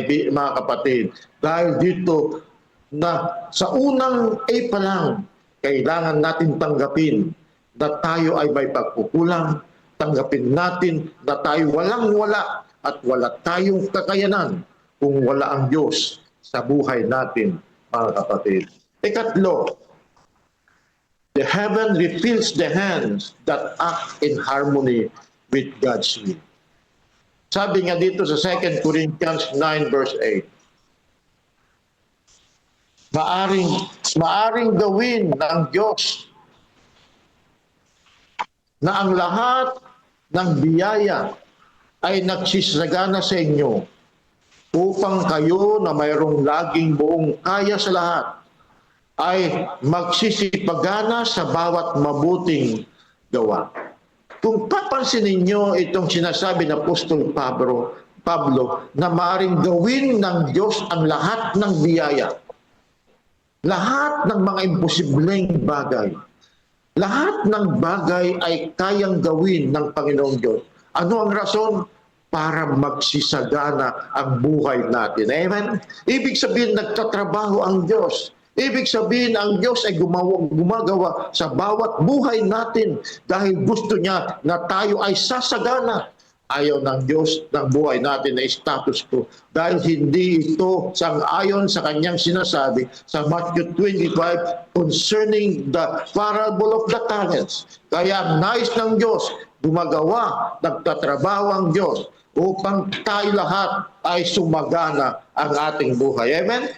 kapatid. Dahil dito na sa unang A pa lang, kailangan natin tanggapin na tayo ay may pagkukulang, tanggapin natin na tayo walang-wala at wala tayong kakayanan kung wala ang Diyos sa buhay natin, mga kapatid. Ikatlo, the heaven refills the hands that act in harmony with God's will. Sabi nga dito sa 2 Corinthians 9 verse 8, maaring gawin ng Diyos na ang lahat ng biyaya ay nagsisagana sa inyo upang kayo na mayroong laging buong kaya sa lahat ay magsisipagana sa bawat mabuting gawa. Kung papansinin niyo itong sinasabi ng Apostol Pablo na maaring gawin ng Diyos ang lahat ng biyaya, lahat ng mga imposibleng bagay, lahat ng bagay ay kayang gawin ng Panginoong Diyos. Ano ang rason? Para magsisagana ang buhay natin. Amen? Ibig sabihin, nagtatrabaho ang Diyos. Ibig sabihin, ang Diyos ay gumagawa sa bawat buhay natin dahil gusto niya na tayo ay sasagana. Ayaw ng Diyos ng buhay natin na status quo dahil hindi ito sang-ayon sa kanyang sinasabi sa Matthew 25 concerning the parable of the talents. Kaya nais ng Diyos, gumagawa, nagtatrabaho ang Diyos upang tayo lahat ay sumagana ang ating buhay. Amen?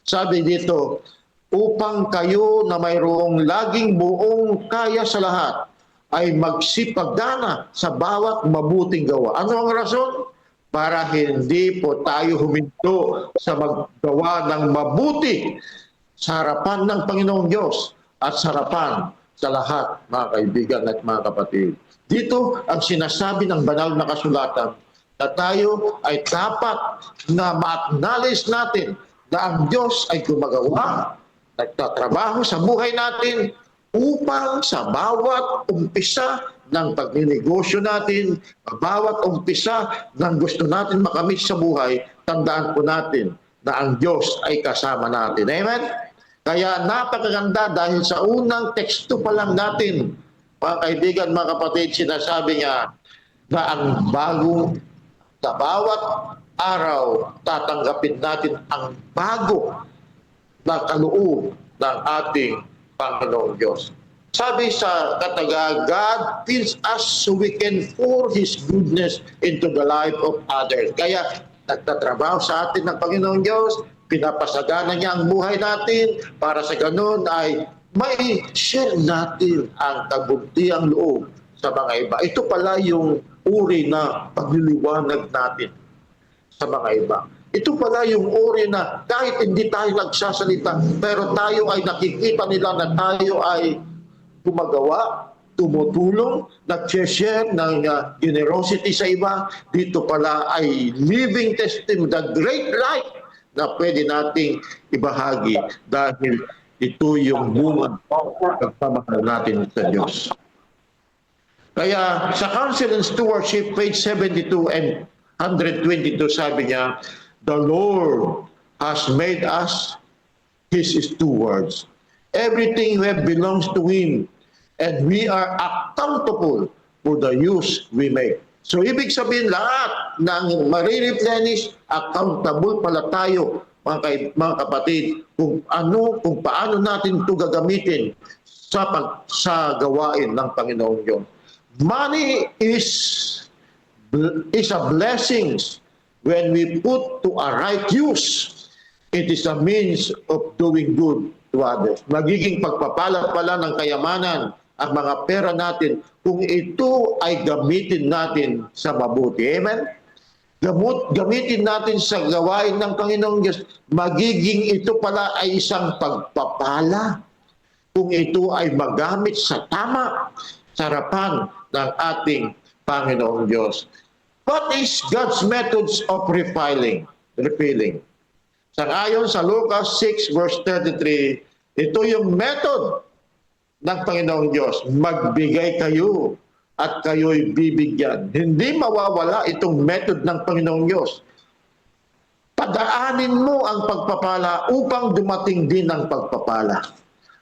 Sabi dito, upang kayo na mayroong laging buong kaya sa lahat ay magsipagana sa bawat mabuting gawa. Ano ang rason? Para hindi po tayo huminto sa maggawa ng mabuti sa harapan ng Panginoong Diyos at sa harapan sa lahat, mga kaibigan at mga kapatid. Dito ang sinasabi ng banal na kasulatan, na tayo ay dapat na ma-acknowledge natin na ang Diyos ay gumagawa, nagtatrabaho sa buhay natin upang sa bawat umpisa ng pagninegosyo natin, bawat umpisa ng gusto natin makamit sa buhay, tandaan po natin na ang Diyos ay kasama natin. Amen? Kaya napakaganda dahil sa unang teksto pa lang natin, mga kaibigan, mga kapatid, sinasabi niya na ang bagong sa bawat araw, tatanggapin natin ang bago na kaloob ng ating Panginoong Diyos. Sabi sa kataga, God fills us so we can pour His goodness into the life of others. Kaya nagtatrabaho sa atin ng Panginoong Diyos, pinapasagana niya ang buhay natin para sa ganun ay may share natin ang kabutiang loob sa mga iba. Ito pala yung uri na pagliliwanag natin sa mga iba. Ito pala yung uri na kahit hindi tayo nagsasalita, pero tayo ay nakikita nila na tayo ay gumagawa, tumutulong, nag-share ng generosity sa iba. Dito pala ay living testimony, the great light na pwede nating ibahagi dahil ito yung bunga ng pagmamahal natin sa Diyos. Kaya sa Counsel and Stewardship, page 72 and 122, sabi niya, the Lord has made us His stewards. Everything we have belongs to Him, and we are accountable for the use we make. So ibig sabihin lahat ng marireplenish, accountable pala tayo, mga kapatid, kung paano natin ito gagamitin sa gawain ng Panginoong Diyos. Money is a blessing when we put to a right use. It is a means of doing good to others. Magiging pagpapala pala ng kayamanan ang mga pera natin kung ito ay gamitin natin sa mabuti. Amen? Gamitin natin sa gawain ng Panginoong Diyos. Magiging ito pala ay isang pagpapala kung ito ay magamit sa tama sa harapan ng ating Panginoong Diyos. What is God's methods of refilling? Sangayon sa Lucas 6 verse 33, ito yung method ng Panginoong Diyos. Magbigay kayo at kayo'y bibigyan. Hindi mawawala itong method ng Panginoong Diyos. Padaanin mo ang pagpapala upang dumating din ang pagpapala.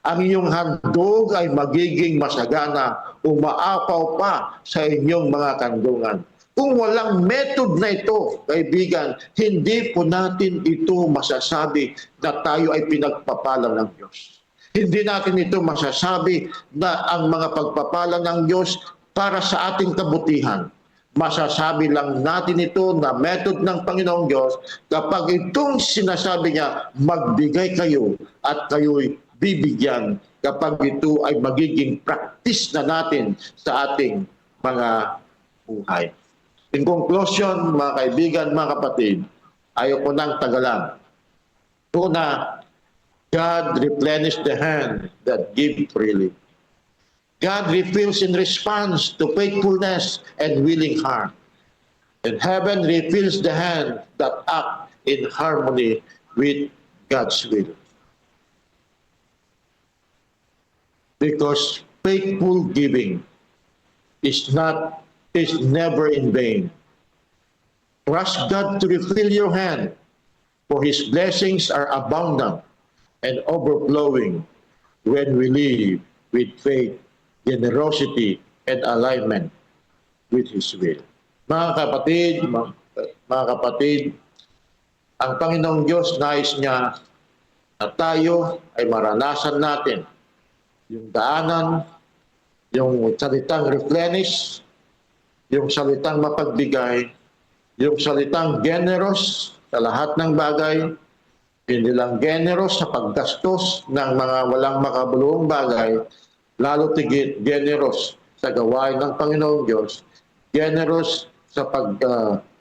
Ang iyong handog ay magiging masagana, umaapaw pa sa inyong mga kandungan. Kung walang method na ito, kaibigan, hindi po natin ito masasabi na tayo ay pinagpapala ng Diyos. Hindi natin ito masasabi na ang mga pagpapala ng Diyos para sa ating kabutihan. Masasabi lang natin ito na method ng Panginoong Diyos kapag itong sinasabi niya, magbigay kayo at kayo'y bibigyan, kapag ito ay magiging practice na natin sa ating mga buhay. In conclusion, mga kaibigan, mga kapatid, ayoko nang tagalan. Una, God replenished the hand that give freely. God refills in response to faithfulness and willing heart. And heaven refills the hand that act in harmony with God's will. Because faithful giving is never in vain. Trust God to refill your hand, for His blessings are abundant and overflowing when we live with faith, generosity, and alignment with His will. Mga kapatid, ang Panginoong Diyos nais niya na tayo ay maranasan natin yung daanan, yung salitang replenish, yung salitang mapagbigay, yung salitang generous sa lahat ng bagay, hindi lang generous sa paggastos ng mga walang makabuluhang bagay, lalo tigit generous sa gawain ng Panginoong Diyos, generous sa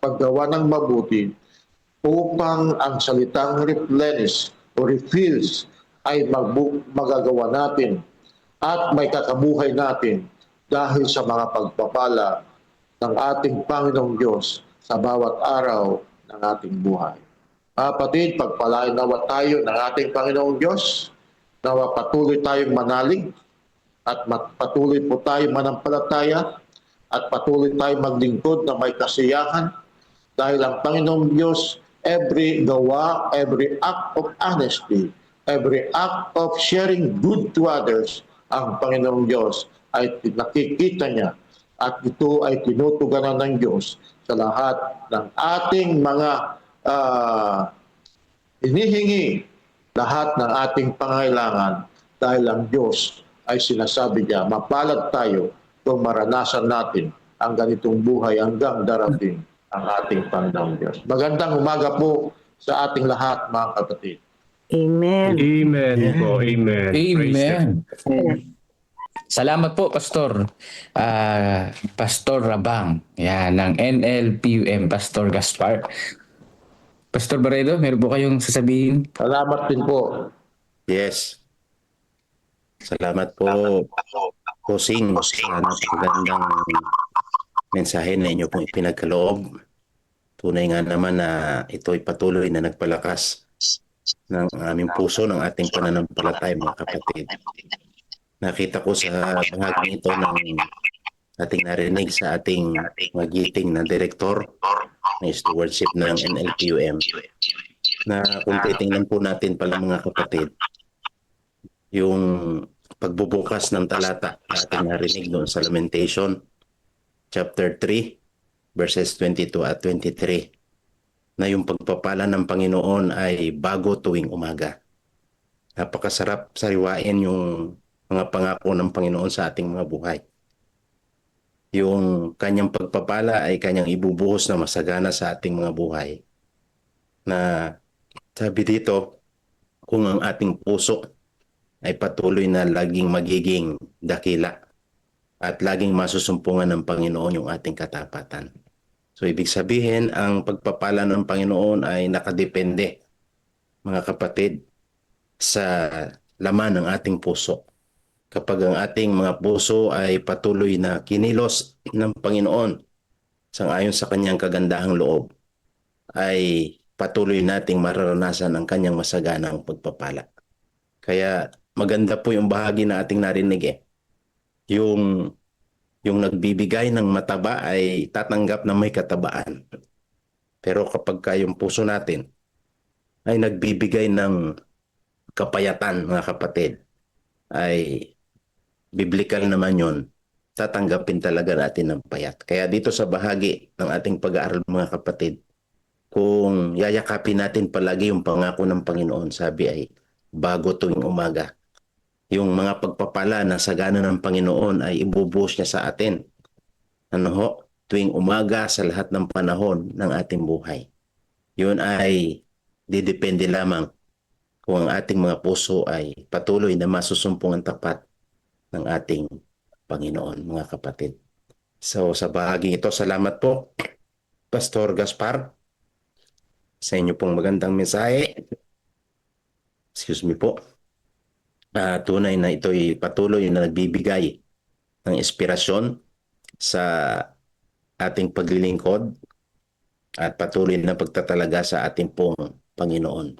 paggawa ng mabuti, upang ang salitang replenish o refills ay magagawa natin at may kakabuhay natin dahil sa mga pagpapala ng ating Panginoong Diyos sa bawat araw ng ating buhay. Mga kapatid, pagpalain nawa tayo ng ating Panginoong Diyos, nawa patuloy tayong manalig at patuloy po tayong manampalataya at patuloy tayong maglingkod na may kasiyahan dahil ang Panginoong Diyos, every gawa, every act of honesty, every act of sharing good to others, ang Panginoong Diyos ay nakikita niya at ito ay tinutuganan ng Diyos sa lahat ng ating mga hinihingi, lahat ng ating pangailangan dahil ang Diyos ay sinasabi niya, mapalad tayo kung maranasan natin ang ganitong buhay hanggang darating ang ating Panginoong Diyos. Magandang umaga po sa ating lahat, mga kapatid. Amen. Amen po. Amen. Praise God. Amen. Salamat po, Pastor. Pastor Rabang, yan, ng NLPUM, Pastor Gaspar. Pastor Barredo, meron po kayong sasabihin? Salamat din po. Yes. Salamat po, Kusing, sa napakagandang mensahe na inyo pong ipinagkaloob. Tunay nga naman na ito'y patuloy na nagpalakas ng aming puso, ng ating pananampalataya, mga kapatid. Nakita ko sa bahagi ito ng ating narinig sa ating magiting na direktor ng stewardship ng NLPUM na kung titingnan po natin pala, mga kapatid, yung pagbubukas ng talata na ating narinig doon sa Lamentation chapter 3 verses 22 at 23 na yung pagpapala ng Panginoon ay bago tuwing umaga. Napakasarap sariwain yung mga pangako ng Panginoon sa ating mga buhay. Yung kanyang pagpapala ay kanyang ibubuhos na masagana sa ating mga buhay. Na sabi dito, kung ang ating puso ay patuloy na laging magiging dakila at laging masusumpungan ng Panginoon yung ating katapatan. So ibig sabihin, ang pagpapala ng Panginoon ay nakadepende, mga kapatid, sa laman ng ating puso. Kapag ang ating mga puso ay patuloy na kinilos ng Panginoon sangayon sa kanyang kagandahang loob, ay patuloy nating mararanasan ang kanyang masaganang pagpapala. Kaya maganda po yung bahagi na ating narinig Yung nagbibigay ng mataba ay tatanggap na may katabaan. Pero kapag yung puso natin ay nagbibigay ng kapayatan, mga kapatid, ay biblikal naman yon, tatanggapin talaga natin ng payat. Kaya dito sa bahagi ng ating pag-aaral, mga kapatid, kung yayakapin natin palagi yung pangako ng Panginoon, sabi ay bago tuwing umaga. Yung mga pagpapala na sagana ng Panginoon ay ibubuhos niya sa atin. Tuwing umaga sa lahat ng panahon ng ating buhay. Yun ay didepende lamang kung ang ating mga puso ay patuloy na masusumpungan tapat ng ating Panginoon, mga kapatid. So sa bahaging ito, salamat po, Pastor Gaspar, sa inyo pong magandang mensahe. Excuse me po. Tunay na ito'y patuloy na nagbibigay ng inspirasyon sa ating paglilingkod at patuloy na pagtatalaga sa ating pong Panginoon.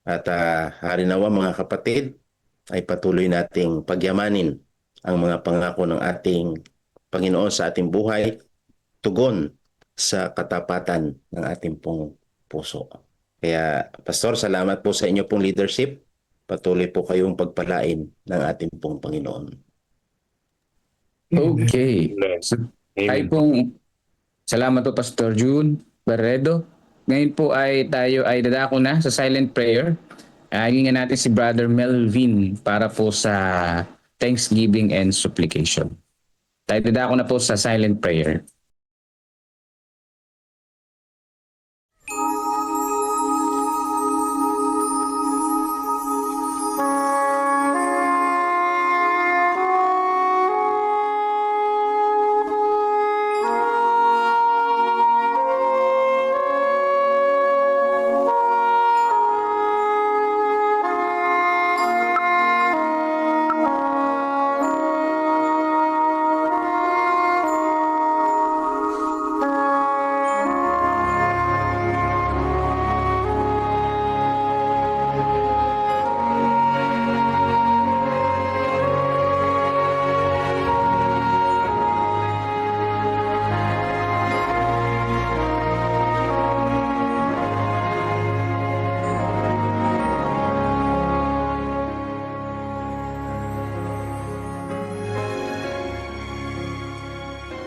At harinawa, mga kapatid, ay patuloy nating pagyamanin ang mga pangako ng ating Panginoon sa ating buhay, tugon sa katapatan ng ating pong puso. Kaya, Pastor, salamat po sa inyo pong leadership. Patuloy po kayong pagpalain ng ating pong Panginoon. Okay. Ay pong salamat po, Pastor June Barredo. Ngayon po ay tayo ay dadako na sa silent prayer. Hihingan natin si Brother Melvin para po sa thanksgiving and supplication. Tayo dadako na po sa silent prayer.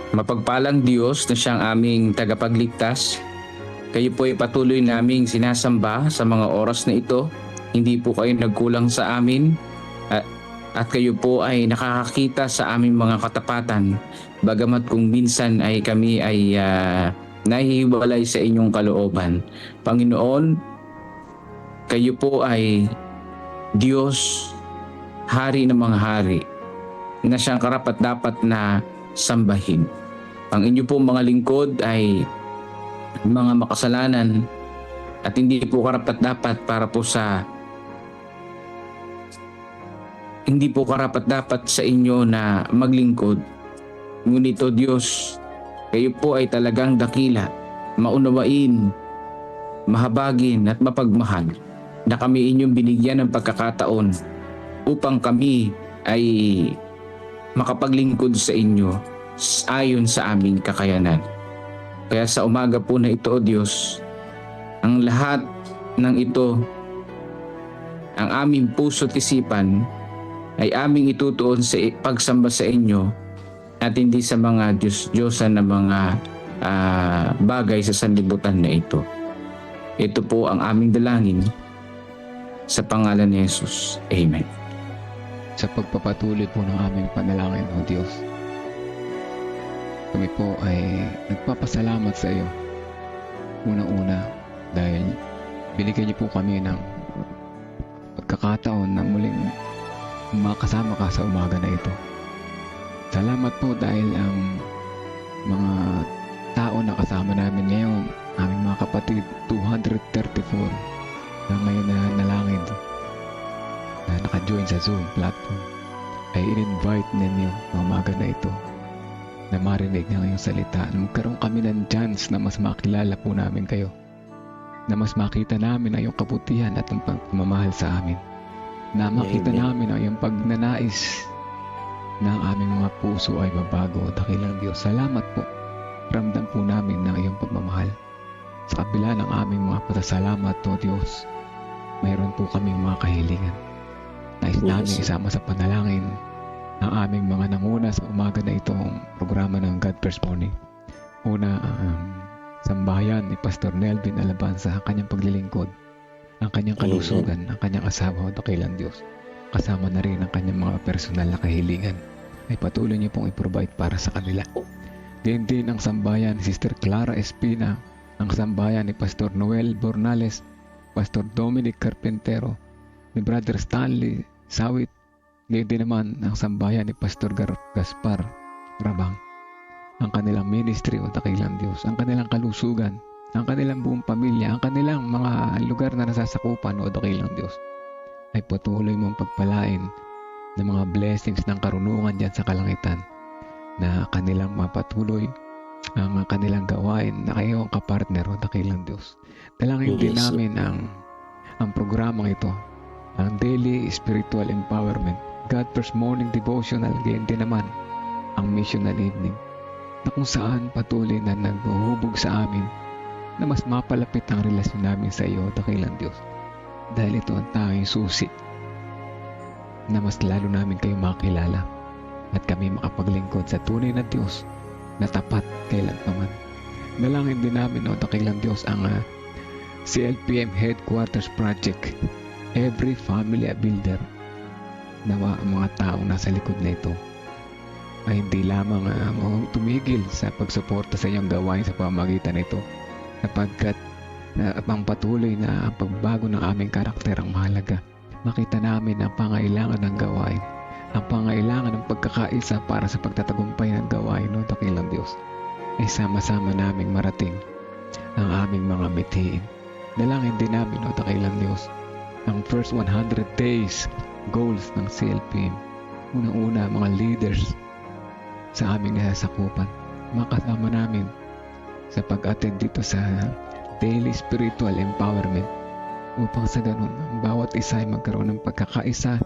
Mapagpalang Diyos na siyang aming tagapagligtas, kayo po ay patuloy naming sinasamba sa mga oras na ito. Hindi po kayo nagkulang sa amin at kayo po ay nakakakita sa aming mga katapatan. Bagamat kung minsan ay kami ay nahihiwalay sa inyong kalooban. Panginoon, kayo po ay Diyos, Hari ng mga hari, na siyang karapat-dapat na sambahin. Ang inyo po mga lingkod ay mga makasalanan at hindi po karapat-dapat sa inyo na maglingkod. Ngunit o Diyos, kayo po ay talagang dakila, maunawain, mahabagin at mapagmahal na kami inyong binigyan ng pagkakataon upang kami ay makapaglingkod sa inyo ayon sa aming kakayanan. Kaya sa umaga po na ito, O Diyos, ang lahat ng ito, ang aming puso't isipan ay aming itutuon sa pagsamba sa inyo at hindi sa mga Diyos-Diyosan na mga bagay sa sanlibutan na ito. Ito po ang aming dalangin sa pangalan ni Jesus. Amen. Sa pagpapatuloy po ng aming panalangin, O Diyos, kami po ay nagpapasalamat sa iyo. Unang-una dahil binigyan niyo po kami ng pagkakataon na muling makasama ka sa umaga na ito. Salamat po dahil ang mga tao na kasama namin ngayon, aming mga kapatid, 234 na ngayon na nalangin na naka-join sa Zoom platform, ay in-invite ninyo ng umaga na ito na marinig ng iyong salita, na magkaroon kami ng chance na mas makilala po namin kayo, na mas makita namin ang iyong kabutihan at ang pagmamahal sa amin, na makita namin ang iyong pagnanais na ang aming mga puso ay mabago. Dakilang Diyos, salamat po. Ramdam po namin ng iyong pagmamahal. Sa kabila ng aming mga pasasalamat, O Diyos, mayroon po kaming mga kahilingan. Nais namin isama sa panalangin ang aming mga nanguna sa umaga na itong programa ng God First Morning. Una, ang sambahayan ni Pastor Nelvin Alabanza, ang kanyang paglilingkod, ang kanyang kalusugan, ang kanyang asawa, O dakilang Diyos. Kasama na rin ang kanyang mga personal na kahilingan ay patuloy niyo pong i-provide para sa kanila. Din ang sambahayan ni Sister Clara Espina, ang sambahayan ni Pastor Noel Bornales, Pastor Dominic Carpentero, ni Brother Stanley Sawit, din naman ang sambahayan ni Pastor Gaspar Rabang, ang kanilang ministry, O dakilang Diyos, ang kanilang kalusugan, ang kanilang buong pamilya, ang kanilang mga lugar na nasasakupan, O dakilang Diyos, ay patuloy mong pagpalain ng mga blessings ng karunungan dyan sa kalangitan, na kanilang mapatuloy ang kanilang gawain na kayo ang kapartner, O dakilang Diyos. Dalangin din namin ang programang ito, ang Daily Spiritual Empowerment, God First Morning Devotional, gayon din naman ang Missional Evening, na kung saan patuloy na naghuhubog sa amin na mas mapalapit ang relasyon namin sa iyo, dakilang Diyos. Dahil ito ang tanging susi na mas lalo namin kayo makilala at kami makapaglingkod sa tunay na Diyos na tapat kailan paman. Dalangin din namin, O dakilang Diyos, ang CLPM Headquarters Project, Every Family a Builder, nawa ang mga taong nasa likod na ito ay hindi lamang tumigil sa pagsuporta sa iyong gawain sa pamamagitan nito, sapagkat ang patuloy na ang pagbago ng aming karakter ang mahalaga. Makita namin ang pangailangan ng gawain, ang pangailangan ng pagkakaisa para sa pagtatagumpay ng gawain, O dakilang Diyos, ay sama-sama naming marating ang aming mga mithiin. Dalangin din namin, O dakilang Diyos, ang first 100 days goals ng CLPM. Unang-una, mga leaders sa aming nasasakupan, makasama namin sa pag-attend dito sa Daily Spiritual Empowerment, upang sa ganun ang bawat isa ay magkaroon ng pagkakaisa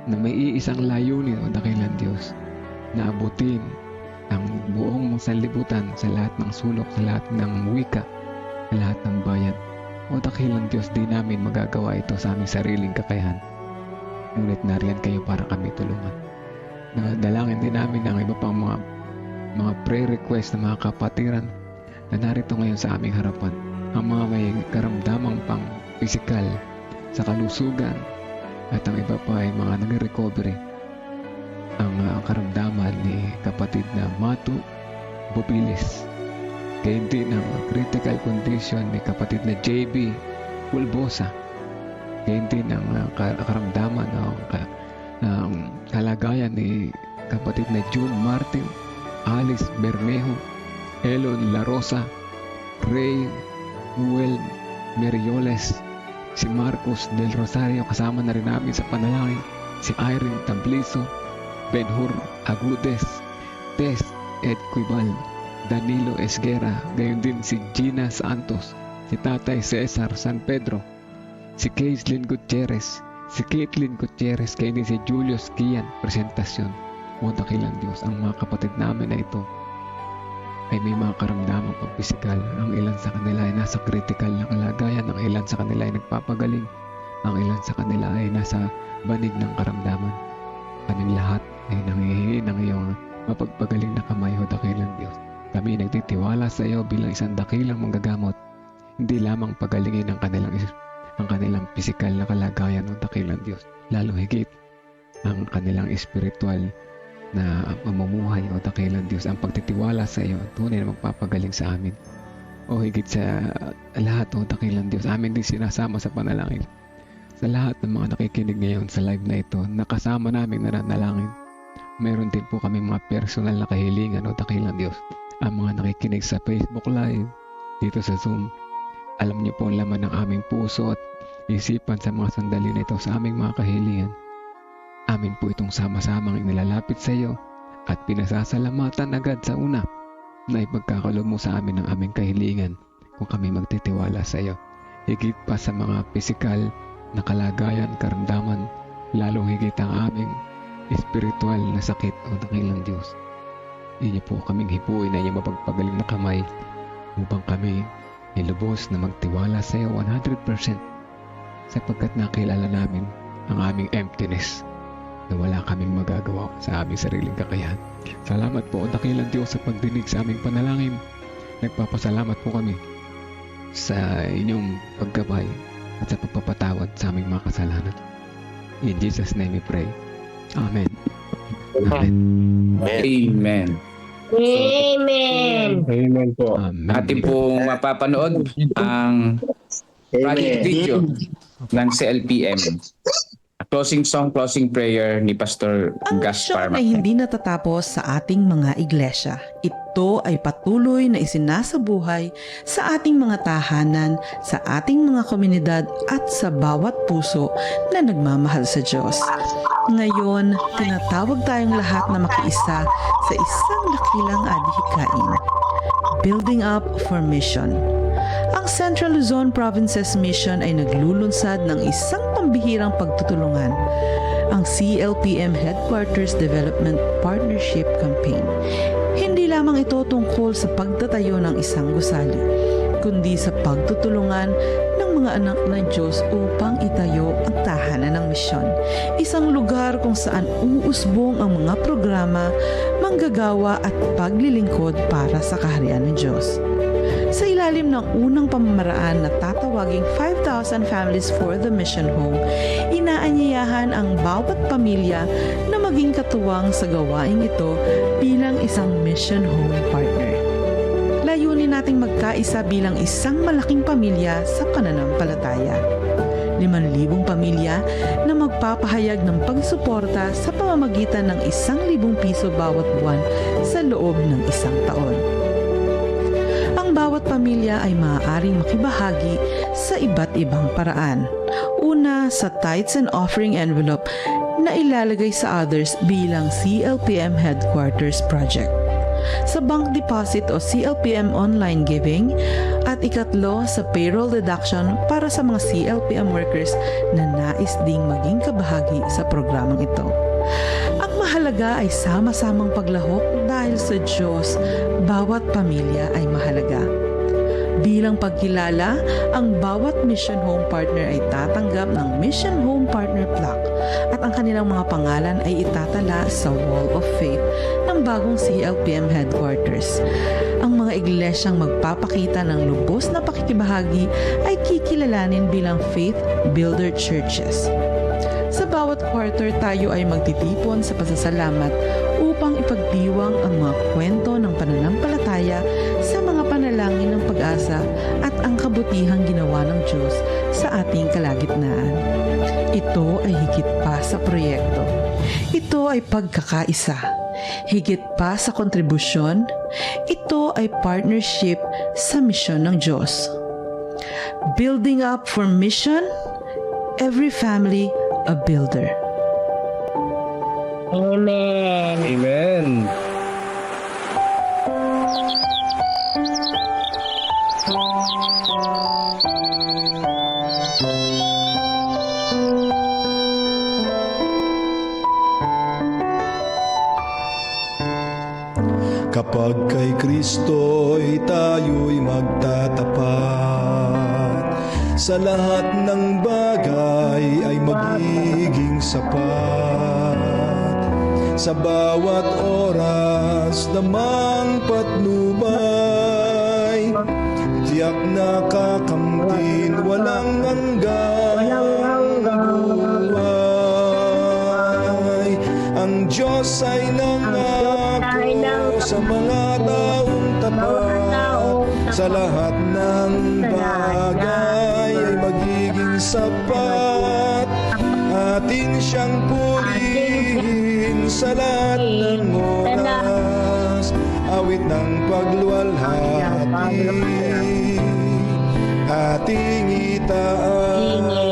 na may iisang layunin, O dakilang Diyos, na abutin ang buong sanlibutan sa lahat ng sulok, sa lahat ng wika, sa lahat ng bayan. O dakilang Diyos, di namin magagawa ito sa aming sariling kakayahan, ngunit nariyan kayo para kami tulungan. Dalangin din namin ang iba pang mga mga prayer request ng mga kapatiran na narito ngayon sa aming harapan. Ang mga may karamdamang pang pisikal sa kalusugan at ang iba pa ay mga nag-recovery. Ang karamdaman ni kapatid na Matu Bobilis. Kaya din ang critical condition ni kapatid na JB Pulbosa. Kaya din ang karamdaman ng kalagayan ni kapatid na June Martin, Alice Bermejo, Elon La Rosa, Ray Ruel Merioles, si Marcos del Rosario, kasama na rin namin sa panalangin, si Irene Tabliso, Benhur Agudes, Tess Ed Cuibal, Danilo Esguera, gayon din si Gina Santos, si Tatay Cesar San Pedro, si Caitlin Gutierrez, si Caitlin Gutierrez, kaya din si Julius Kian. Presentasyon. O dakilang Diyos, ang mga kapatid namin na ito ay may mga karamdaman pang pisikal. Ang ilan sa kanila ay nasa critical na kalagayan, ang ilan sa kanila ay nagpapagaling, ang ilan sa kanila ay nasa banig ng karamdaman. Kaming lahat ay nangihingi ng iyong mapagpagaling na kamay, o dakilang Diyos. Kami nagtitiwala sa iyo bilang isang dakilang manggagamot, hindi lamang pagalingin ang kanilang pisikal na kalagayan, o dakilang Diyos, lalo higit ang kanilang espiritual na mamumuhay, o dakilang Diyos, ang pagtitiwala sa iyo tunay na magpapagaling sa amin. O higit sa lahat, o dakilang Diyos, amin din sinasama sa panalangin sa lahat ng mga nakikinig ngayon sa live na ito, nakasama namin nananalangin. Meron din po kami mga personal na kahilingan, o dakilang Diyos. Ang mga nakikinig sa Facebook Live, dito sa Zoom, alam niyo po ang laman ng aming puso at isipan sa mga sandali na ito sa aming mga kahilingan. Amin po itong sama-samang inilalapit sa iyo at pinasasalamatan agad sa una na ipagkakalob mo sa amin ang aming kahilingan kung kami magtitiwala sa iyo. Higit pa sa mga pisikal na kalagayan, karamdaman, lalong higit ang aming espiritual na sakit, o dakilang Diyos. Inyo po kaming hipuin na inyong mapagpagaling na kamay upang kami ay lubos na magtiwala sa iyo 100% sapagkat nakilala namin ang aming emptiness na wala kaming magagawa sa aming sariling kakayahan. Salamat po, o dakilang Diyos, sa pagdinig sa aming panalangin. Nagpapasalamat po kami sa inyong paggabay at sa pagpapatawad sa aming mga kasalanan. In Jesus' name we pray. Amen. Amen. Amen. Amen. Amen po. Amen. Atin pong mapapanood ang project video ng CLPM. Closing song, closing prayer ni Pastor Ang Gaspar misyon ay hindi natatapos sa ating mga iglesia. Ito ay patuloy na isinasabuhay sa ating mga tahanan, sa ating mga komunidad at sa bawat puso na nagmamahal sa Diyos. Ngayon, tinatawag tayong lahat na makiisa sa isang dakilang adhikain. Building up for mission. Ang Central Luzon Province's mission ay naglulunsad ng isang pambihirang pagtutulungan, ang CLPM Headquarters Development Partnership Campaign. Hindi lamang ito tungkol sa pagtatayo ng isang gusali, kundi sa pagtutulungan ng mga anak ng Diyos upang itayo ang tahanan ng misyon. Isang lugar kung saan uusbong ang mga programa, manggagawa at paglilingkod para sa kaharian ng Diyos. Sa ilalim ng unang pamamaraan na tatawaging 5,000 Families for the Mission Home, inaanyayahan ang bawat pamilya na maging katuwang sa gawaing ito bilang isang Mission Home partner. Layunin nating magkaisa bilang isang malaking pamilya sa pananampalataya. 5,000 pamilya na magpapahayag ng pagsuporta sa pamamagitan ng 1,000 piso bawat buwan sa loob ng isang taon. Ang bawat pamilya ay maaaring makibahagi sa iba't ibang paraan. Una, sa tithes and offering envelope na ilalagay sa others bilang CLPM Headquarters Project. Sa bank deposit o CLPM online giving, at ikatlo sa payroll deduction para sa mga CLPM workers na nais ding maging kabahagi sa programang ito. Ang mahalaga ay sama-samang paglahok dahil sa Diyos, bawat pamilya ay mahalaga. Bilang pagkilala, ang bawat Mission Home Partner ay tatanggap ng Mission Home Partner Plaque at ang kanilang mga pangalan ay itatala sa Wall of Faith ng bagong CLPM headquarters. Ang mga iglesyang magpapakita ng lubos na pakikibahagi ay kikilalanin bilang faith builder churches. Sa bawat quarter tayo ay magtitipon sa pasasalamat upang ipagdiwang ang mga kwento ng pananampalataya sa mga panalangin ng pag-asa at ang kabutihang ginawa ng Diyos sa ating kalagitnaan. Ito ay higit pa sa proyekto. Ito ay pagkakaisa. Higit pa sa kontribusyon, ito ay partnership sa misyon ng Diyos. Building up for mission, every family a builder. Amen. Amen. Kapag kay Kristo'y tayo'y magtatapat, sa lahat ng bagay ay magiging sapat. Sa bawat oras namang patnubay, tiyak na kakamtin walang hanggang buhay. Ang Diyos ay nangako sa mga taong tapat, sa lahat ng bagay ay magiging sapat. Atin siyang purihin sa lahat ng oras, awit ng pagluwalhati ating itaas.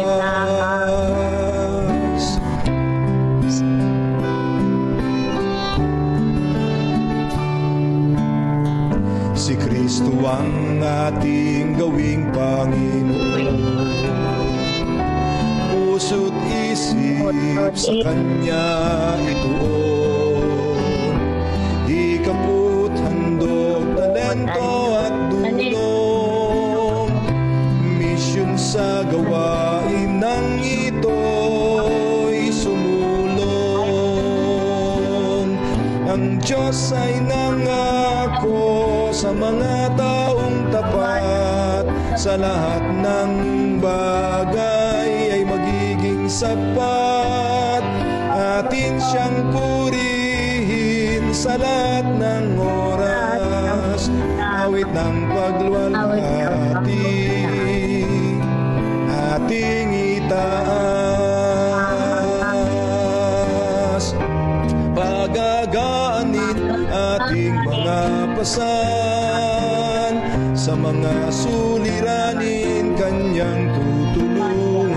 Si Kristo ang ating gawing Panginoon, puso't isip sa Kanya ituon. Di kaput, handog, talento at dulong, misyon sa gawain ng ito'y sumulong. Ang Diyos ay nangako sa mga taong tapat, sa lahat ng bagay ay magiging sapat. Atin siyang purihin sa lahat ng oras, awit ng pagluwalhati ating itaas. Pagagaanin ating mga pasan, sa mga suliranin Kanyang tutulungan.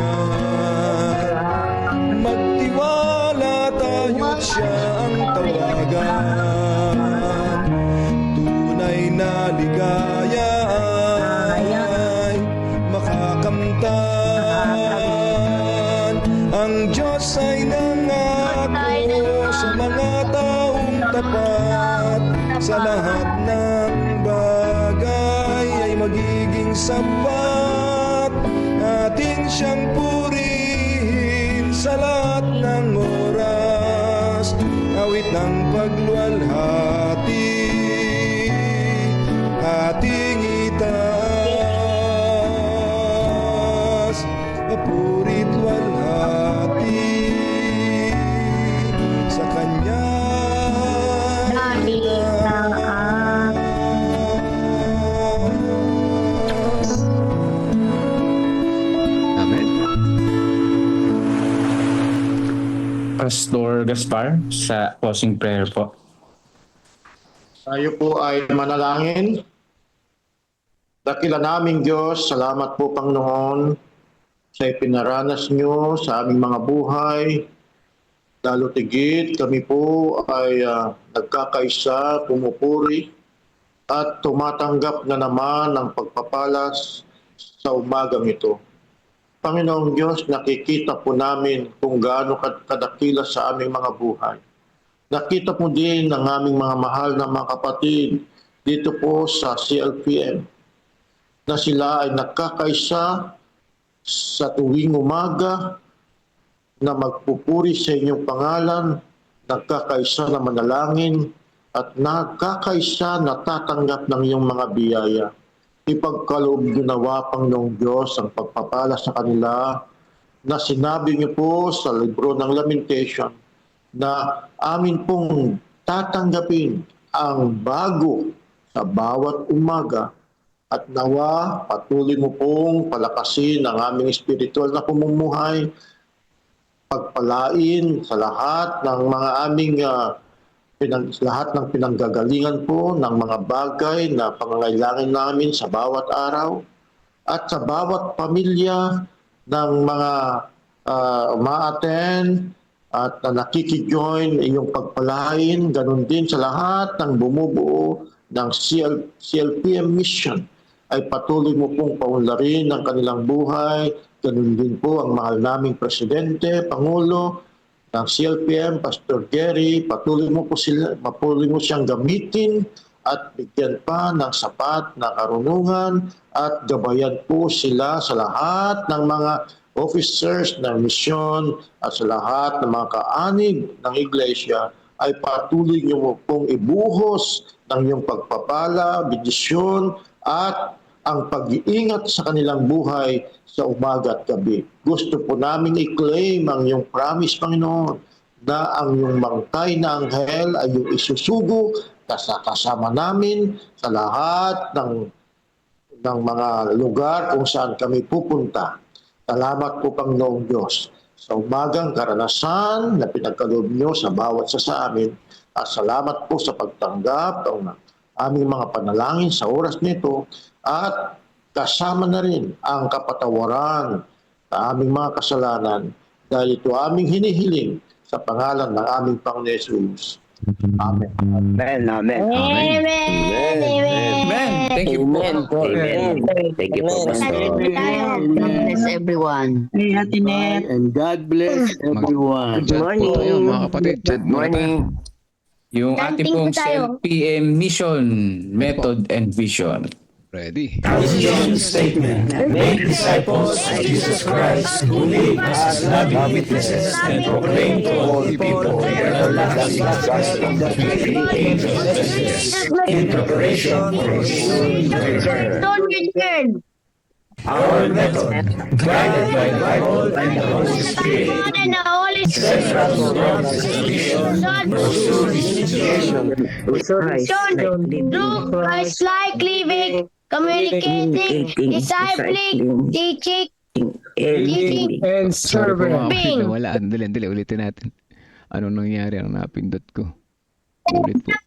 Magtiwala tayo't Siya ang tawagan, tunay na ligaya ay makakamtan. Ang Diyos ay nangako sa mga taong tapat, sa lahat ng bagay ay magiging sapat. Atin siyang purihin sa lahat ng oras, awit ng pagluwalhati ating itaas. Mapurit luwalhati sa Kanya Pastor Gaspar sa closing prayer po. Tayo po ay manalangin. Dakila naming Diyos, salamat po Panginoon sa ipinaranas nyo sa aming mga buhay. Lalo tigit kami po ay nagkakaisa, pumupuri at tumatanggap na naman ng pagpapalas sa umagang ito. Panginoong Diyos, nakikita po namin kung gaano kadakila sa aming mga buhay. Nakita po din ng aming mga mahal na mga kapatid dito po sa CLPM. na sila ay nagkakaisa sa tuwing umaga na magpupuri sa inyong pangalan, nagkakaisa na manalangin, at nagkakaisa na tatanggap ng iyong mga biyaya. Ipagkaloob ginawa Panginoong Diyos ang pagpapala sa kanila na sinabi niyo po sa libro ng Lamentation na amin pong tatanggapin ang bago sa bawat umaga at nawa patuloy mo pong palakasin ang aming espiritual na pamumuhay, pagpalain sa lahat ng mga aming lahat ng pinanggagalingan po ng mga bagay na pangangailangan namin sa bawat araw at sa bawat pamilya ng mga uma-attend at nakikijoin iyong pagpalain, ganun din sa lahat ng bumubuo ng CLPM mission ay patuloy mo pong paunlarin ang kanilang buhay, ganun din po ang mahal naming Presidente, Pangulo ng CLPM, Pastor Gary, patuloy mo siyang gamitin at bigyan pa ng sapat na karunungan at gabayan po sila sa lahat ng mga officers ng misyon at sa lahat ng mga kaanib ng iglesia ay patuloy niyo pong ibuhos ng iyong pagpapala, bendisyon at ang pag-iingat sa kanilang buhay sa umaga at gabi. Gusto po namin i-claim ang iyong promise, Panginoon, na ang iyong bangkay na anghel ay iyong isusugo kasama namin sa lahat ng mga lugar kung saan kami pupunta. Salamat po, Panginoong Diyos, sa umagang karanasan na pinagkaloob niyo sa bawat sa amin. At salamat po sa pagtanggap ng aming mga panalangin sa oras nito at kasama na rin ang kapatawaran sa aming mga kasalanan dahil ito aming hinihiling sa pangalan ng aming Panginoon Jesus. Amen. Amen. Amen. Amen. Amen. Thank you po. Amen. Thank you po, Pastor. God bless everyone. And God bless everyone. Chat po tayo mga kapatid. Chat muna tayo. Yung ating pong CLPM mission, method and vision. Ready? Vision statement. Make disciples of Jesus Christ who live as loving witnesses and proclaim to all people the everlasting gospel that we angels in preparation for His soon return. Don't return. Our method, guided by the Bible and the Holy Spirit, And the Holy Spirit. central to God's mission, pursue His initiation. Through Christ-like living, communicating, discipling, teaching, And serving. Mga wala. Dali, ulitin natin. Ano nangyari? Ano napindot ko? Ulit po.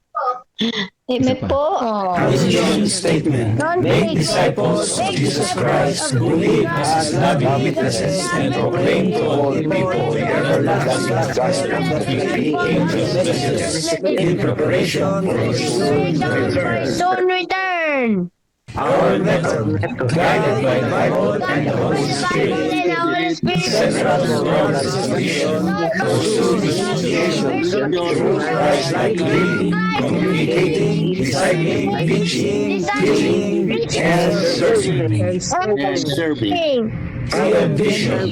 Amen po. Vision statement. Make disciples of Jesus Christ who live as loving witnesses and proclaim to all people the everlasting gospel that we angels in preparation for His soon return. Soon return. Our method, guided by the Bible and the Holy Spirit, And the Holy Spirit. central to God's mission, pursue His initiation through Christ-like living, communicating, discipling, teaching, and serving. CLPM Vision.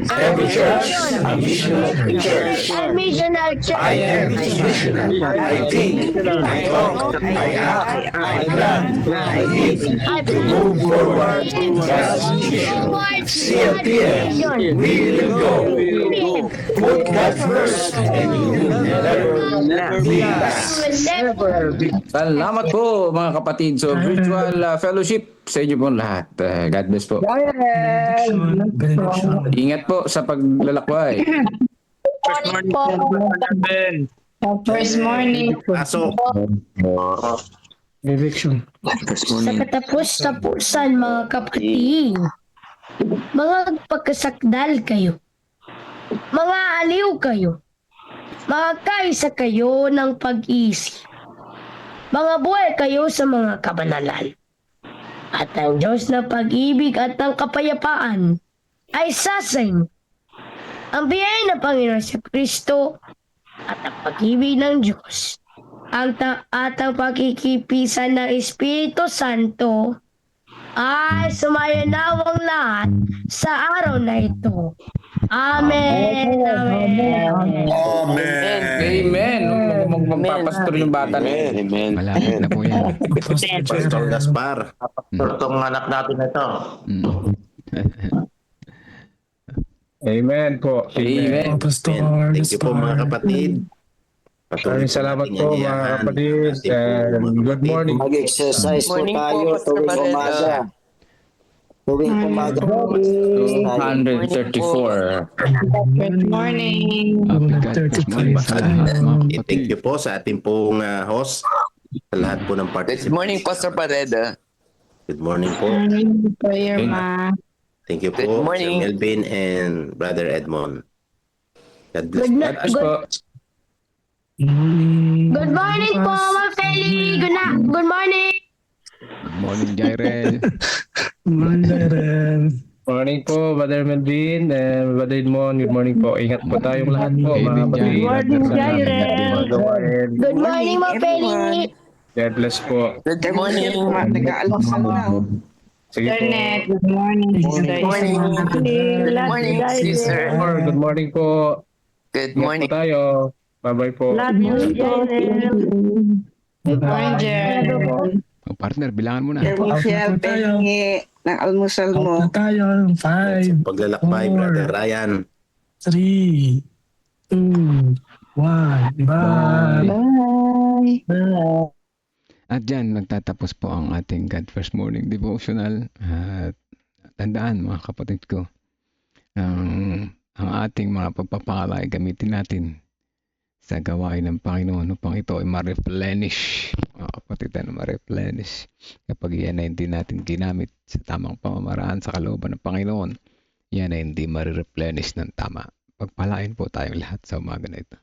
Every church, a missional church. A missional church. I am missional. I think, I talk, I act, I plan, I live to move forward in God's mission. CLPM, we will go. Put God first and you will never be last. Salamat po mga kapatid. So virtual fellowship sa inyo po lahat. God bless po. Ingat po sa paglalakway. First morning. Eviction. Sa katapos-tapusan mga kapatid, mga pagkasakdal kayo, mga aliw kayo, mga kaisa kayo ng pag-isip, mga buhay kayo sa mga kabanalan. At ang Diyos na pag-ibig at ang kapayapaan ay sasayin. Ang biyaya ng Panginoon sa Kristo at ang pag-ibig ng Diyos at ang pagkikipisan ng Espiritu Santo ay sumayanawang lahat sa araw na ito. Amen. Amen. Amen. Magpapastor yung bata na yun. Amen. Malapit na po yan. Pastor Gaspar. Itong anak natin na ito. Amen po. Amen. Thank you po mga kapatid. Maraming salamat po mga kapatid. And good morning. Mag-exercise po tayo tuwing umaga. Tuwing umaga. 234. Good morning. Morning sa lahat, mga kapatid. Thank you po sa ating pong host. Sa lahat po ng participants. Good morning, Pastor Pareda. Good morning po. Prayer, ma. Thank you Good po, morning. Sir Melvin and Brother Edmond. God bless. Good morning po, Ma'am Feli. Good morning. Good morning, Jairel. Morning po, Brother Melvin and Brother Edmond. Good morning po. Ingat po tayong lahat po, mga kapatid. Good morning, Jairel. Good morning, Ma'am Feli. God bless po. Good morning. Nag-aalmusal lang. Sige po. Internet, good morning. Good morning. Good morning, sister. Good morning po. Good Ingat morning. po tayo. Bye-bye po. Love you, Jairel. Good morning, Jairel. O partner, bilangan mo na. Michelle, pengi ng almusal mo. Sa paglalakbay, Brother Ryan. 3, 2, 1. Bye. Bye. At dyan, nagtatapos po ang ating God First Morning Devotional. At tandaan mga kapatid ko, ang ating mga pagpapakala ay gamitin natin sa gawain ng Panginoon upang ito ay ma-replenish. Mga kapatid, ma-replenish. Kapag yan ay hindi natin ginamit sa tamang pamamaraan sa kalooban ng Panginoon, yan ay hindi ma-replenish ng tama. Pagpalain po tayong lahat sa umaga na ito.